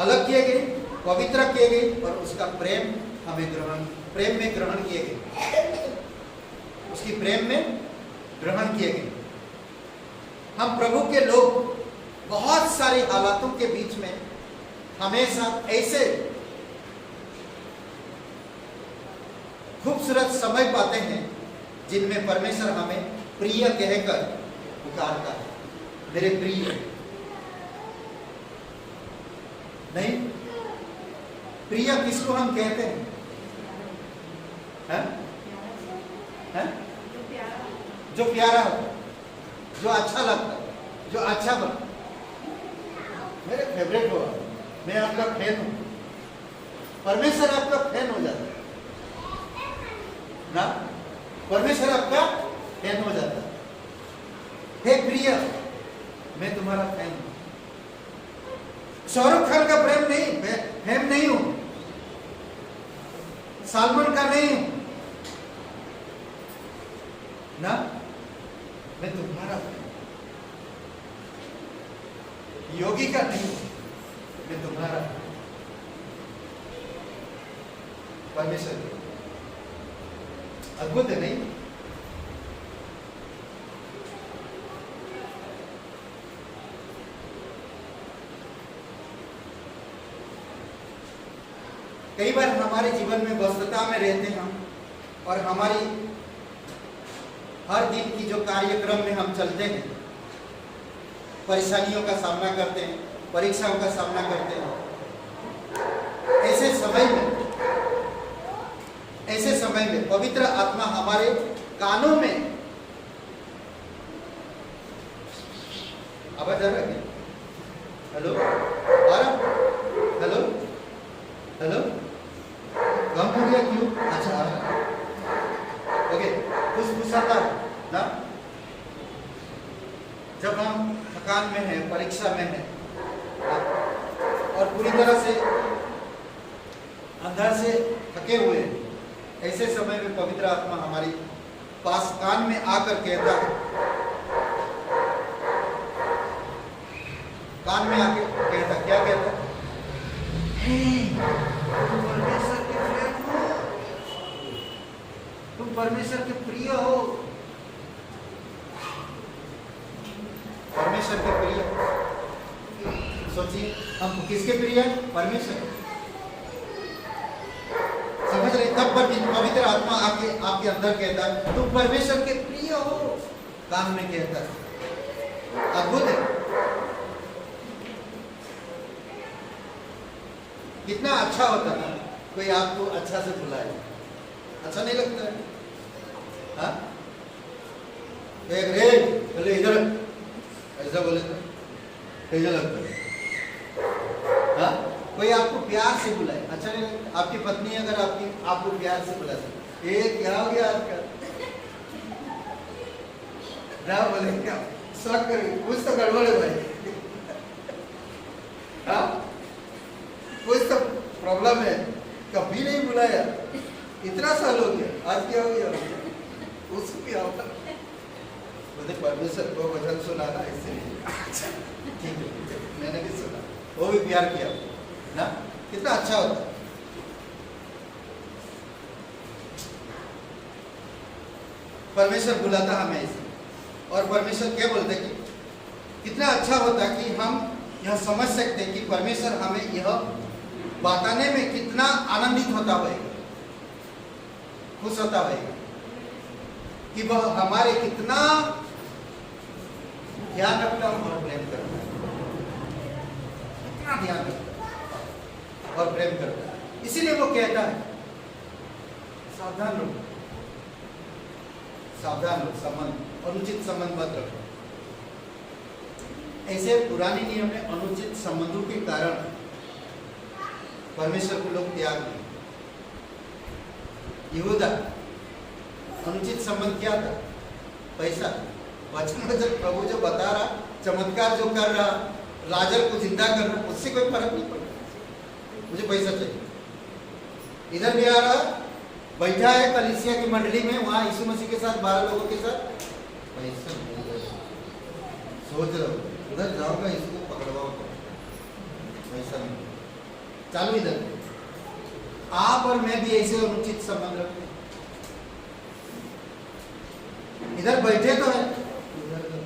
अलग किए गए, पवित्र किए गए और उसका प्रेम हमें प्रेम में ग्रहण किए गए, उसकी प्रेम में ग्रहण किए गए। हम प्रभु के लोग बहुत सारी हालातों के बीच में हमेशा ऐसे खूबसूरत समय पाते हैं जिनमें परमेश्वर हमें प्रिय कहकर पुकारता है। मेरे प्रिय, नहीं, प्रिय किसको हम कहते हैं? है? जो प्यारा हो, जो अच्छा लगता है, जो अच्छा बनता, मेरे फेवरेट हो, मैं आपका फैन हूं। परमेश्वर आपका फैन हो जाता है ना, परमेश्वर आपका फैन हो जाता है। हे प्रिय, मैं तुम्हारा फैन हूं। शाहरुख खान का प्रेम नहीं, मैं फैन नहीं हूं, सलमान का नहीं हूं, ना, मैं तुम्हारा हूं। योगी का नहीं, मैं तुम्हारा हूं। परमेश्वर अद्भुत है नहीं? कई बार हमारे जीवन में व्यस्तता में रहते हैं हम, और हमारी हर दिन की जो कार्यक्रम में हम चलते हैं, परेशानियों का सामना करते हैं, परीक्षाओं का सामना करते हैं। ऐसे समय में पवित्र आत्मा हमारे कानों में आवाज आ रहा है? हेलो, आ रहा? हेलो हेलो, कम हो गया क्यों? अच्छा आ रहा, ओके। फुसफुसाता है ना, जब हम थकान में हैं, परीक्षा में हैं और पूरी तरह से अंदर से थके हुए हैं, ऐसे समय में पवित्र आत्मा हमारी पास कान में आकर कहता है, कान में आके कहता, क्या कहता है? तुम परमेश्वर के प्रिय हो। परमेश्वर के प्रिय, सोचिए हम किसके प्रिय हैं? परमेश्वर। समझ रहे? तब पवित्र आत्मा आपके अंदर कहता है तुम परमेश्वर के प्रिय हो, कान में कहता है। अद्भुत है। कितना अच्छा होता ना कोई आपको अच्छा से बुलाए, अच्छा नहीं लगता है? हाँ, रे बोले इधर, ऐसा बोले तो कैसा लगता है? हाँ, कोई आपको प्यार से बुलाए, अच्छा नहीं लगता? आपकी पत्नी अगर आपको प्यार से बुला सके, ये क्या हो गया आपका? ना बोले क्या शक करेंगे, कुछ तो गड़बड़ है भाई। हाँ, कुछ तो प्रॉब्लम है, कभी नहीं बुलाया, इतना साल हो गया, आज क्या हो गया? उसको क्या होता? मुझे परमेश्वर को वचन सुना था इससे, ठीक है, मैंने भी सुना, वो भी प्यार किया ना, कितना अच्छा होता है। परमेश्वर बुलाता हमें इसे, और परमेश्वर क्या बोलते कि कितना अच्छा होता कि हम यह समझ सकते कि परमेश्वर हमें यह बताने में कितना आनंदित होता होगा, खुश होता होगा कि वह हमारे कितना ध्यान रखता है और प्रेम करता है, कितना ध्यान रखता है और प्रेम करता है। इसीलिए वो कहता है सावधान रहो, सावधान रहो, संबंध अनुचित संबंध मत रखो। ऐसे पुराने नियम में अनुचित संबंधों के कारण परमेश्वर को लोग त्याग दिए। यहूदा, अनुचित संबंध क्या था? पैसा। वचन में जब प्रभु जो बता रहा, चमत्कार जो कर रहा, लाजर को जिंदा कर रहा, उससे कोई फर्क नहीं पड़ता, मुझे पैसा चाहिए। इधर भी आ रहा, बैठा है कलीसिया की मंडली में, वहां यीशु मसीह के साथ 12 लोगों के साथ, पैसा मिल गया, सोच रहा हूँ उधर जाऊंगा, इसको पकड़वाऊंगा, पैसा नहीं, चालू इधर। आप और मैं भी ऐसे अनुचित संबंध रखते हैं। इधर बैठे तो है, उधर तो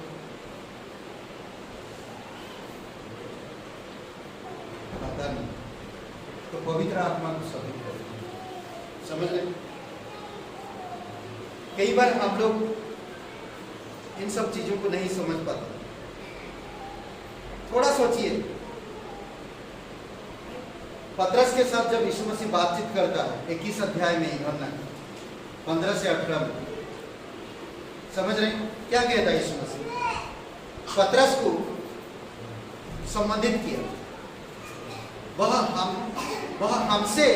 पता नहीं। तो पवित्र आत्मा को सभी समझ ले। कई बार हम लोग इन सब चीजों को नहीं समझ पाते। थोड़ा सोचिए, पतरस के साथ जब यीशु मसीह बातचीत करता है 21 अध्याय में, यूहन्ना 15 से 18 में, समझ रहे क्या कहता है यीशु मसीह? पतरस को संबंधित किया, वह हमसे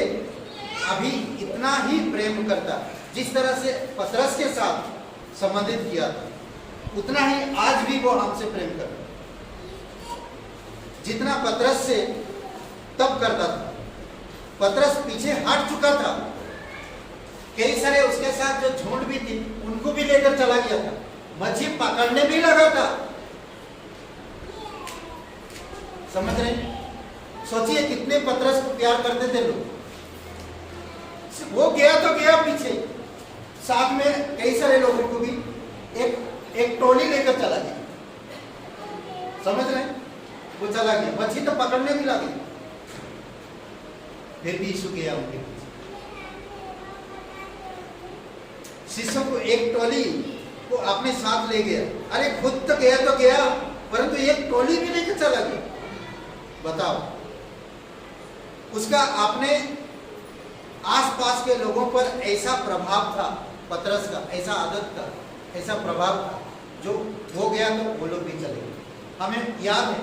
अभी इतना ही प्रेम करता, जिस तरह से पतरस के साथ संबंधित किया था, उतना ही आज भी वो हमसे प्रेम करता, जितना पतरस से तब करता था। पतरस पीछे हट चुका था, कई सारे उसके साथ जो झुंड भी थी, उनको उनको भी लेकर चला गया था, मच्छी पकड़ने भी लगा था। समझ रहे? सोचिए कितने पतरस को प्यार करते थे लोग। वो गया तो गया पीछे, साथ में कई सारे लोगों को भी एक टोली लेकर चला गया। समझ रहे? वो चला गया, मच्छी तो पकड़ने भी लगी, फिर भी यीशु गया उनके पीछे। शिष्यों को एक टोली को अपने साथ ले गया। अरे खुद तो गया, परंतु एक टोली भी लेकर चला गया। बताओ, उसका अपने आसपास के लोगों पर ऐसा प्रभाव था, पतरस का ऐसा आदत था, ऐसा प्रभाव था, जो हो गया तो वो लोग भी चले गए। हमें याद है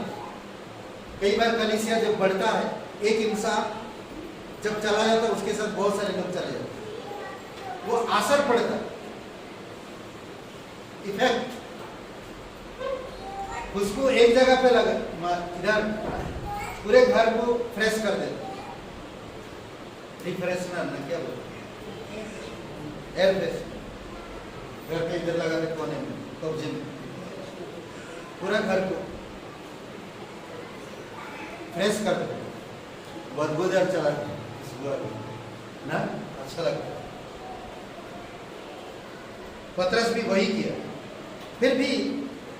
कई बार कलीसिया जब बढ़ता है, एक इंसान जब चला जाता है उसके साथ बहुत सारे लोग चले जाते हैं, वो असर पड़ता है, इफेक्ट उसको एक जगह पे लगा, इधर पूरे घर को फ्रेश कर देता, रिफ्रेशनर ना क्या बोलते, एयर फ्रेश, घर के इधर लगा दे कोने में, कब्जे में, पूरा घर को फ्रेश कर देता, बदबूदार चला ना, अच्छा लगता। पतरस भी वही किया। फिर भी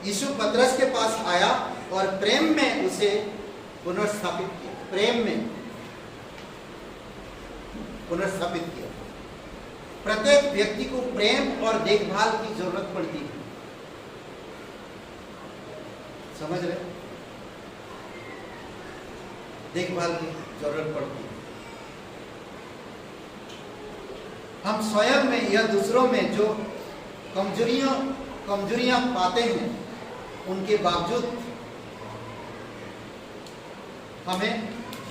यीशु पतरस के पास आया और प्रेम में उसे पुनर्स्थापित किया, प्रेम में पुनर्स्थापित किया। प्रत्येक व्यक्ति को प्रेम और देखभाल की जरूरत पड़ती है। समझ रहे? देखभाल की जरूरत पड़ती है। हम स्वयं में या दूसरों में जो कमजोरियां पाते हैं, उनके बावजूद हमें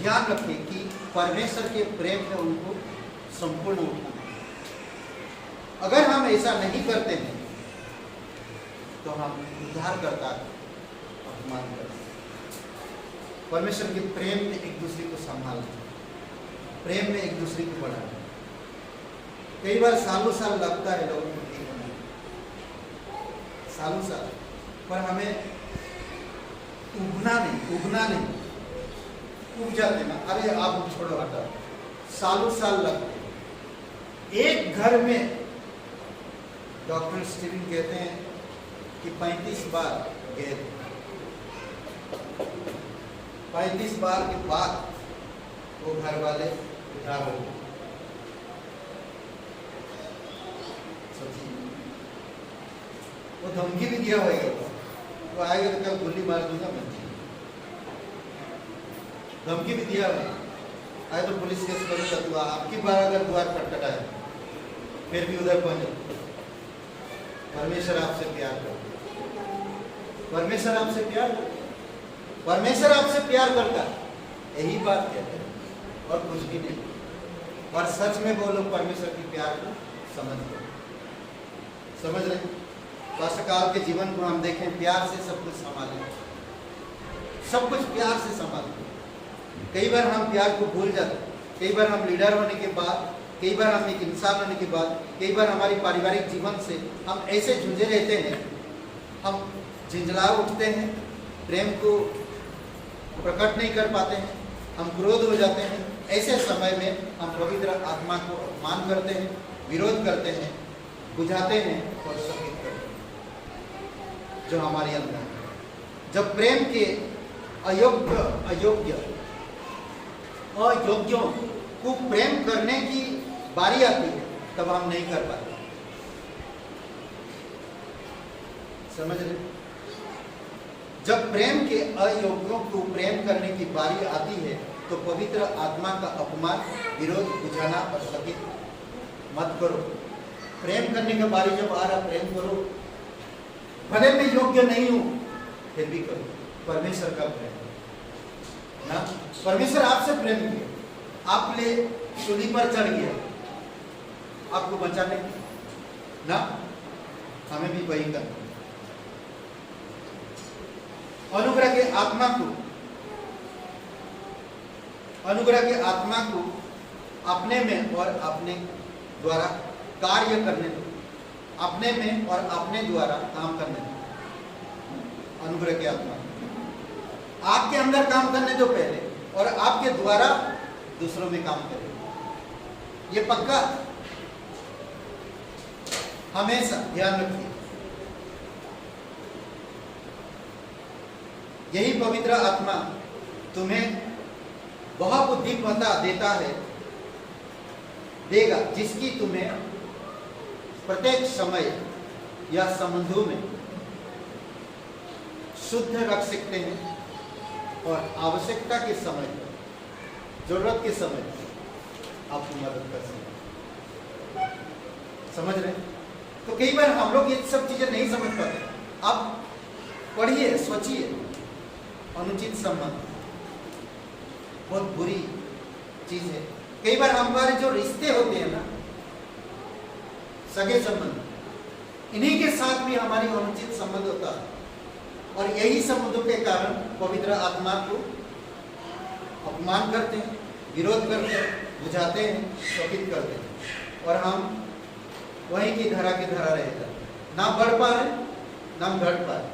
ध्यान रखें कि परमेश्वर के प्रेम में उनको संपूर्ण उठाना। अगर हम ऐसा नहीं करते हैं तो हम उद्धारकर्ता अपमान करते हैं। परमेश्वर के प्रेम में एक दूसरे को संभालना, प्रेम में एक दूसरे को बढ़ाना। कई बार सालों साल लगता है लोगों को ठीक होने, सालों साल, पर हमें उगना नहीं, उग जाते ना, अरे आप छोड़ो हटा, सालों साल लगते। एक घर में डॉक्टर स्टीवन कहते हैं कि 35 बार गए, 35 बार के बाद वो घर वाले उधार हो गए। वो धमकी भी दिया होगा, वो आएगा तो क्या गोली मार दूंगा मैं, धमकी भी दिया होगा, आए तो पुलिस केस करूंगा, तो आपकी बार अगर द्वार खटखटाए फिर भी उधर पहुंचे। परमेश्वर आपसे प्यार करता, परमेश्वर आपसे प्यार करता, परमेश्वर आपसे प्यार करता, यही बात कहते हैं और कुछ भी नहीं। और सच में बोलो, परमेश्वर की प्यार को समझ रहे? पास्टकाल के जीवन को हम देखें, प्यार से सब कुछ संभाले, सब कुछ प्यार से संभाले। कई बार हम प्यार को भूल जाते, कई बार हम लीडर होने के बाद, कई बार हम एक इंसान होने के बाद, कई बार हमारी पारिवारिक जीवन से हम ऐसे झुंझे रहते हैं, हम झिंझला उठते हैं, प्रेम को प्रकट नहीं कर पाते हैं, हम क्रोध हो जाते हैं। ऐसे समय में हम पवित्र आत्मा को अपमान करते हैं, विरोध करते हैं, बुझाते हैं और संगीत करते हैं जो हमारे अंदर है। जब प्रेम के अयोग्यों को प्रेम करने की बारी आती है, तब हम नहीं कर पाते। समझ रहे? जब प्रेम के अयोग्यों को प्रेम करने की बारी आती है, तो पवित्र आत्मा का अपमान, विरोध, बुझाना और स्थगित मत करो। प्रेम करने का बारी जब आ रहा, प्रेम करो। भले मैं योग्य नहीं हूं, फिर भी करो। परमेश्वर का प्रेम ना, परमेश्वर आपसे प्रेम किया, आप ले सूली पर चढ़ गया आपको बचाने ना, हमें भी वही करना। अनुग्रह के आत्मा को अपने में और अपने द्वारा कार्य करने दो। अपने में और अपने द्वारा काम करने दो। अनुग्रह की आत्मा आपके अंदर काम करने दो पहले, और आपके द्वारा दूसरों में काम करें। ये पक्का, हमेशा ध्यान रखिए। यही पवित्र आत्मा तुम्हें वह बुद्धिमत्ता देता है, देगा, जिसकी तुम्हें प्रत्येक समय या संबंधों में शुद्ध रख सकते हैं और आवश्यकता के समय, जरूरत के समय आपको मदद कर सकते हैं। समझ रहे? तो कई बार हम लोग ये सब चीजें नहीं समझ पाते। आप पढ़िए, सोचिए। अनुचित संबंध बहुत बुरी चीज है। कई बार हमारे जो रिश्ते होते हैं ना, सगे संबंध, इन्हीं के साथ भी हमारी अनुचित संबंध होता है, और यही संबंधों के कारण पवित्र आत्मा को अपमान करते हैं, विरोध करते हैं, बुझाते हैं, शोकित करते हैं, और हम वहीं की धरा के धरा रह जाते, ना बढ़ पा रहे, ना घट पा रहे,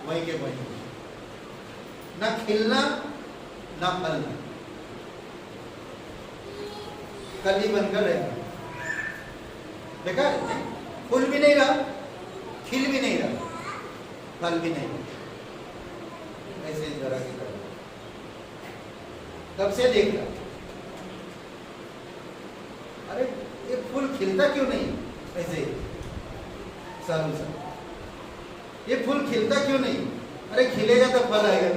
वहीं के वहीं, ना खिलना ना फलना, कली बनकर रहना। देखा, फूल भी नहीं रहा, खिल भी नहीं रहा, फल भी नहीं रहा, ऐसे ही जरा की तरह। कब से देख रहा, अरे ये फूल खिलता क्यों नहीं? ऐसे सालों से ये फूल खिलता क्यों नहीं? अरे खिलेगा तो फल आएगा,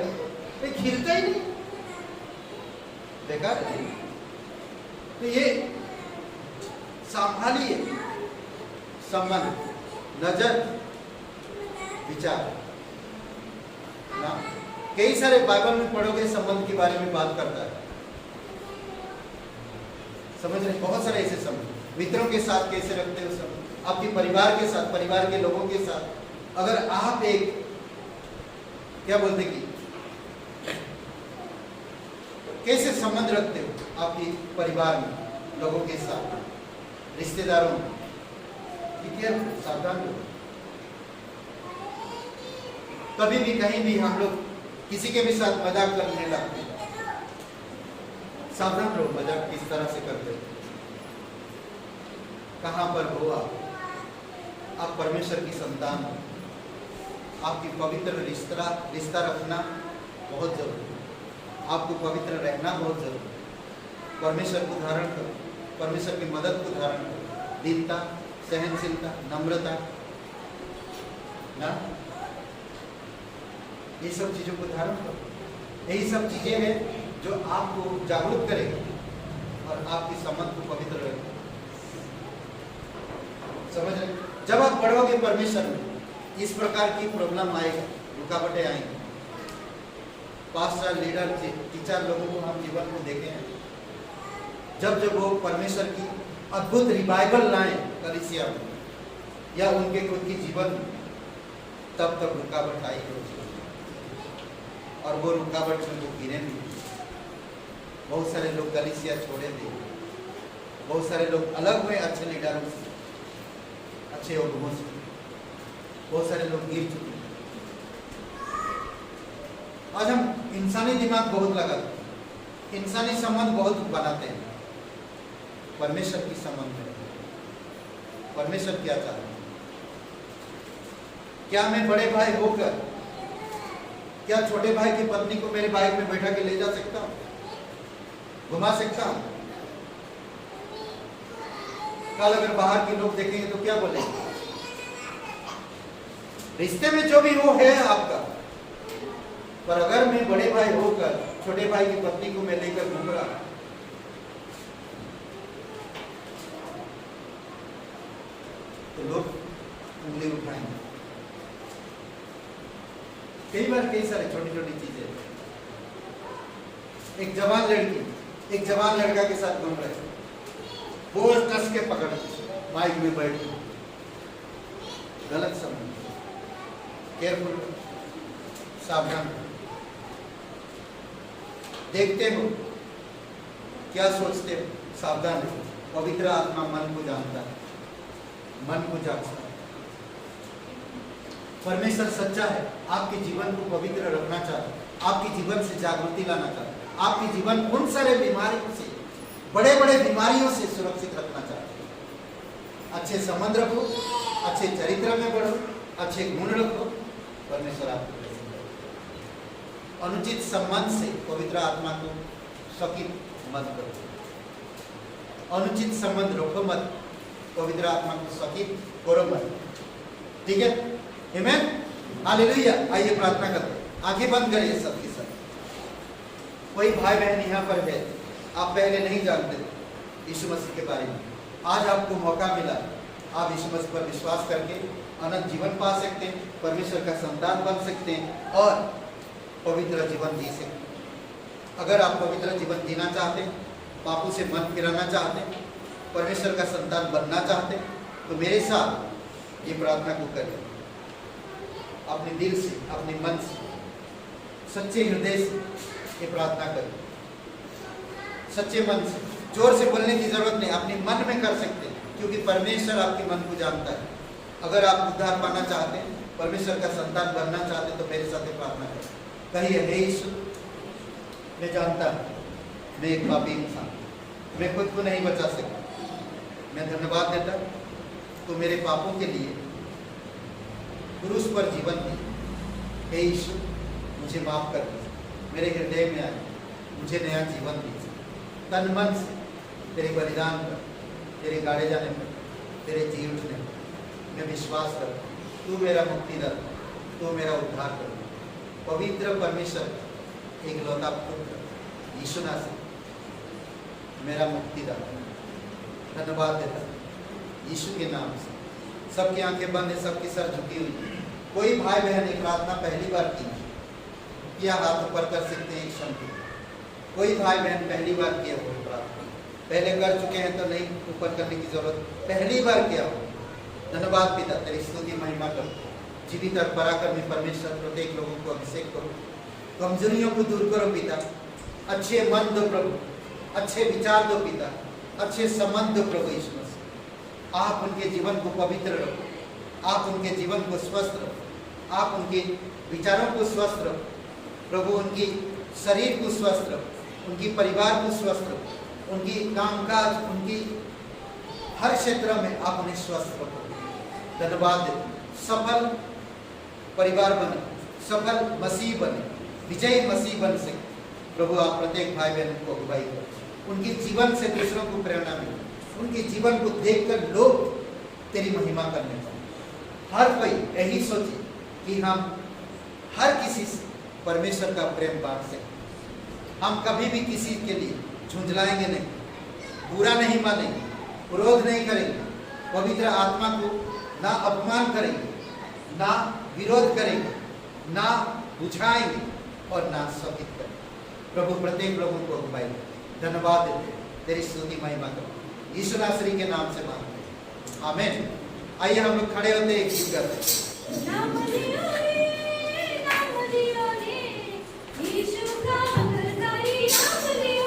ये खिलता ही नहीं। देखा? तो ये संभालिए संबंध, नजर, विचार ना। कई सारे बाइबल में पढ़ोगे संबंध के बारे में बात करता है। समझ रहे? बहुत सारे ऐसे संबंध, मित्रों के साथ कैसे रखते हो संबंध, आपके परिवार के साथ, परिवार के लोगों के साथ। अगर आप एक क्या बोलते कि कैसे संबंध रखते हो आपके परिवार में, लोगों के साथ, रिश्तेदारों में, सावधान रहो। कभी भी कहीं भी हम लोग किसी के भी साथ मजाक करने लगते हैं, सावधान रहो। मजाक किस तरह से करते हो, कहां पर हो आप परमेश्वर की संतान हो। आपकी पवित्र रिश्ता रखना बहुत जरूरी है। आपको पवित्र रहना बहुत जरूरी है। परमेश्वर को धारण करो, परमेश्वर की मदद को धारण करो, दीनता, सहनशीलता, नम्रता ना, ये सब चीजों को धारण करो। यही सब चीजें हैं जो आपको जागरूक करेगी और आपके संबंध को पवित्र रखेगी। समझ रहे? जब आप बढ़ोगे परमेश्वर में, इस प्रकार की प्रॉब्लम आएगी, रुकावटें आएंगी। पास्टर, लीडर, टीचर लोगों को हम जीवन में देखे हैं, जब जब वो परमेश्वर की अद्भुत रिवाइवल लाए कलीसिया में या उनके खुद के जीवन में, तब तब रुकावट आई है, और वो रुकावट से वो गिरे भी। बहुत सारे लोग कलीसिया छोड़े थे, बहुत सारे लोग अलग हुए अच्छे लीडरों से, अच्छे अनुभवों से, बहुत सारे लोग गिर चुके हैं। आज हम इंसानी दिमाग बहुत लगाते हैं, इंसानी संबंध बहुत बनाते हैं। परमेश्वर की संबंध में परमेश्वर क्या चाहते हैं? क्या मैं बड़े भाई होकर क्या छोटे भाई की पत्नी को मेरे बाइक में बैठा के ले जा सकता हूं, घुमा सकता हूं? कल अगर बाहर के लोग देखेंगे तो क्या बोलेंगे? रिश्ते में जो भी वो है आपका, पर अगर मैं बड़े भाई होकर छोटे भाई की पत्नी को मैं लेकर घूम रहा, तो लोग उंगली उठाएंगे। कई बार कई सारी छोटी छोटी चीजें, एक जवान लड़की एक जवान लड़का के साथ घूम रहे, वो कस के पकड़ बाइक में बैठ, गलत समझ। केयरफुल, सावधान। देखते हो, क्या सोचते हो, सावधान हो। पवित्र आत्मा मन को जानता है, मन को जांचता है। परमेश्वर सच्चा है, आपके जीवन को पवित्र रखना चाहता है, आपके जीवन से जागृति लाना चाहता है, आपके जीवन उन सारे बीमारियों से, बड़े बड़े बीमारियों से सुरक्षित रखना चाहता है। अच्छे संबंध रखो, अच्छे चरित्र में बढ़ो, अच्छे गुण रखो, परमेश्वर आपको प्रसन्न करेगा। अनुचित संबंध से पवित्र आत्मा को शकित मत करो, अनुचित संबंध रखो मत, पवित्र आत्मा को शकित करो मत। ठीक है, आमीन, हालेलुया। आइए प्रार्थना करते हैं, आंखें बंद करिए सबके सब। कोई भाई बहन यहाँ पर है, आप पहले नहीं जानते यीशु मसीह के बारे में, आज आपको मौका मिला, आप यीशु मसीह पर विश्वास करके अनंत जीवन पा सकते हैं, परमेश्वर का संतान बन सकते हैं और पवित्र जीवन जी सकते हैं। अगर आप पवित्र जीवन जीना चाहते हैं, पापों से मन फिराना चाहते हैं, परमेश्वर का संतान बनना चाहते हैं, तो मेरे साथ ये प्रार्थना को करें। अपने दिल से, अपने मन से, सच्चे हृदय से ये प्रार्थना करें, सच्चे मन से। जोर से बोलने की जरूरत नहीं, अपने मन में कर सकते हैं, क्योंकि परमेश्वर आपके मन को जानता है। अगर आप उद्धार पाना चाहते हैं, परमेश्वर का संतान बनना चाहते हैं, तो मेरे साथ ये प्रार्थना करें। कहिए, हे यीशु, मैं जानता हूँ मैं एक पापी इंसान, मैं खुद को नहीं बचा सकता, मैं धन्यवाद देता हूँ तो मेरे पापों के लिए क्रूस पर जीवन दी। हे यीशु, मुझे माफ कर दीजिए, मेरे हृदय में आए, मुझे नया जीवन दीजिए। तन मन से तेरे बलिदान पर, तेरे गाड़े जाने पर, तेरे जी उठने पर मैं विश्वास करता हूँ, तू मेरा मुक्तिदाता, तू मेरा उद्धार कर। पवित्र परमेश्वर एक लौता पुत्र यीशु नासरी मेरा मुक्तिदाता, धन्यवाद देता यीशु के नाम से। सबकी आंखें बंद है, सबकी सर झुकी हुई। कोई भाई बहन ये प्रार्थना पहली बार की, क्या हाथ ऊपर कर सकते हैं एक क्षण के? कोई भाई बहन पहली बार किया हो प्रार्थना, पहले कर चुके हैं तो नहीं ऊपर करने की जरूरत, पहली बार किया हो। धन्यवाद पिता, तेरी स्तुति महिमा करो। जीवित और पराक्रमी परमेश्वर, प्रत्येक लोगों को अभिषेक करो, कमजोरियों को दूर करो पिता। अच्छे मन दो प्रभु, अच्छे विचार दो पिता, अच्छे संबंध दो प्रभु यीशु मसीह। आप उनके जीवन को पवित्र रखो, आप उनके जीवन को स्वस्थ रखो, आप उनके विचारों को स्वस्थ रखो प्रभु, उनकी शरीर को स्वस्थ रखो, उनकी परिवार को स्वस्थ रखो, उनकी कामकाज, उनकी हर क्षेत्र में आप उन्हें स्वस्थ रखो। धन्यवाद देते, सफल परिवार बने, सफल मसीह बने, विजयी मसीह बन सके प्रभु। आप प्रत्येक भाई बहन को अगुवाई करो, उनके जीवन से दूसरों को प्रेरणा मिले, उनके जीवन को देखकर लोग तेरी महिमा करने पाए। हर कोई यही सोचे कि हम हर किसी से परमेश्वर का प्रेम बांट सकें। हम कभी भी किसी के लिए झुंझलाएंगे नहीं, बुरा नहीं मानेंगे, क्रोध नहीं करेंगे, पवित्र आत्मा को ना अपमान करेंगे, ना विरोध करेंगे, ना बुझाएंगे और ना शपित करेंगे। प्रभु प्रत्येक लोगों को अगुवाई, धन्यवाद देते, तेरी स्तुति महिमा करो, यीशु नासरी के नाम से मांगते हैं, आमीन। आइए हम लोग खड़े होते एक गीत गाते हैं। नाम दियो रे यीशु का मंगलकारी नाम दियो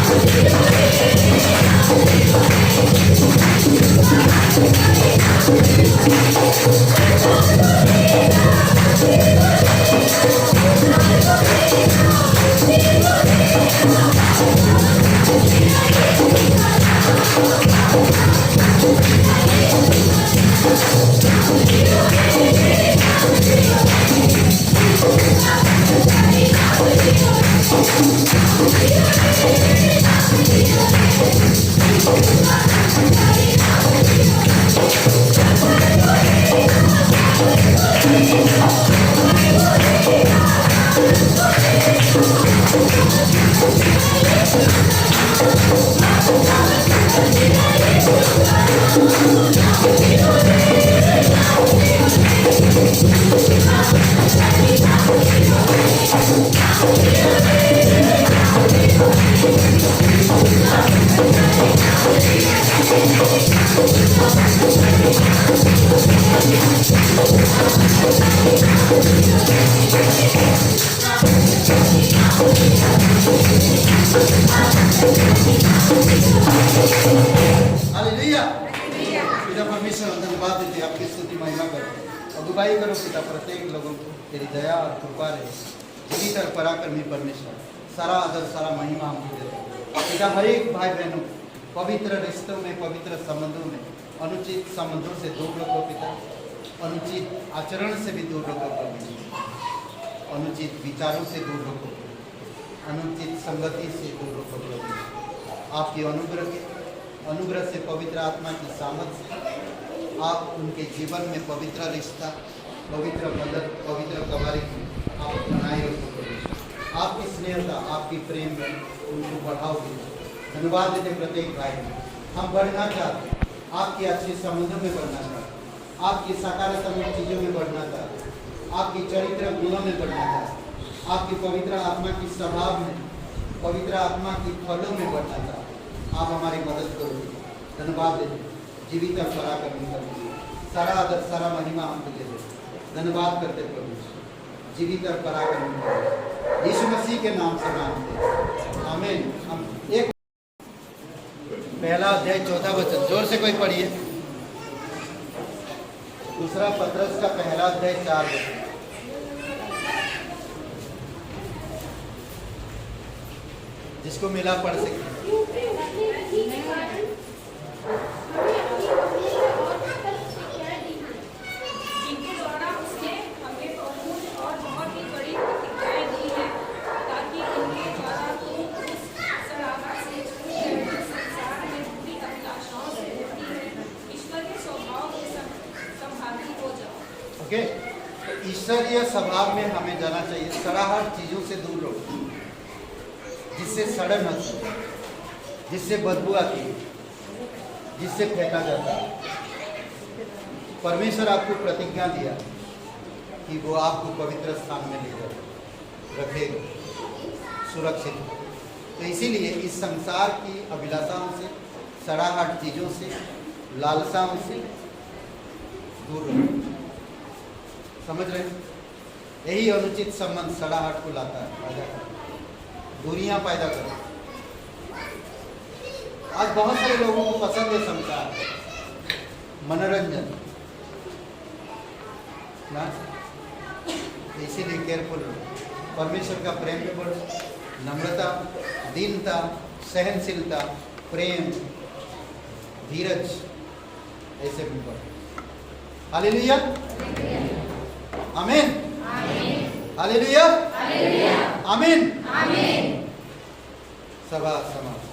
Thank you. हालेलुया। पिता परमेश्वर धन्यवाद देते हैं, आपकी स्तुति महिमा करो, अगुवाई करो पिता, प्रत्येक लोगों को तेरी दया और कृपा रहे। जीवित और पराक्रमी परमेश्वर, सारा आदर सारा महिमा हमको देते हैं पिता। हर एक भाई बहनों पवित्र रिश्तों में, पवित्र संबंधों में, अनुचित संबंधों से दूर रखो पिता, अनुचित आचरण से भी दूर रखो प्रभु, अनुचित विचारों से दूर रखो, अनुचित संगति से दूर रखो प्रभु। आपके अनुग्रह से पवित्र आत्मा की सामर्थ से आप उनके जीवन में पवित्र रिश्ता, पवित्र मदद, पवित्र कवारी आप बनाए रखो प्रभु। आपकी स्नेहता, आपकी प्रेम में उनको बढ़ाओगे। धन्यवाद देते प्रत्येक भाई में। हम बढ़ना चाहते, आपके अच्छे संबंधों में बढ़ना चाहते, आपकी सकारात्मक चीज़ों में बढ़ना चाहते, आपकी चरित्र गुणों में बढ़ना चाहते, आपकी पवित्र आत्मा की स्वभाव में, पवित्र आत्मा की फलों में बढ़ना चाहते। आप हमारी मदद करोगे। धन्यवाद देते, जीवित और पराक्रमी करोगे। सारा आदर सारा महिमा हमको दे दे। धन्यवाद करते प्रभु, जीवित और पराक्रमी करोगे। यीशु मसीह के नाम से मांगते आमीन। हम एक पहला अध्याय 14 वचन जोर से कोई पढ़िए। दूसरा पत्रस का पहला अध्याय 4 वचन। जिसको मिला पढ़ सकते। जिनके द्वारा उसने हमें बहुमूल्य और बहुत ही बड़ी प्रतिज्ञाएं दी हैं, ताकि इनके द्वारा तुम उस सराहना से छूट गए जो संसार में बुरी अभिलाषाओं से होती है, ईश्वरीय स्वभाव के संभागी हो जाओ। ओके, तो ईश्वरीय स्वभाव में हमें जाना चाहिए। सड़ाहट चीजों से दूर रहो, जिससे सड़न होती है, जिससे बदबू आती है, जिससे फेंका जाता है। परमेश्वर आपको प्रतिज्ञा दिया कि वो आपको पवित्र स्थान में ले जाए रखेगा, सुरक्षित। तो इसीलिए इस संसार की अभिलाषाओं से, सड़ाहट चीज़ों से, लालसाओं से दूर रहो। समझ रहे? यही अनुचित संबंध सड़ाहट को लाता है, पैदा करता है, दूरियां पैदा करता है। आज बहुत सारे लोगों को पसंद है संसार, मनोरंजन ना, इसीलिए केयरफुल रहो। परमेश्वर का प्रेम में बढ़ो, नम्रता, दीनता, सहनशीलता, प्रेम, धीरज, ऐसे में बढ़ो। हालेलुया, आमीन, हालेलुया, आमीन। सभा समाप्त।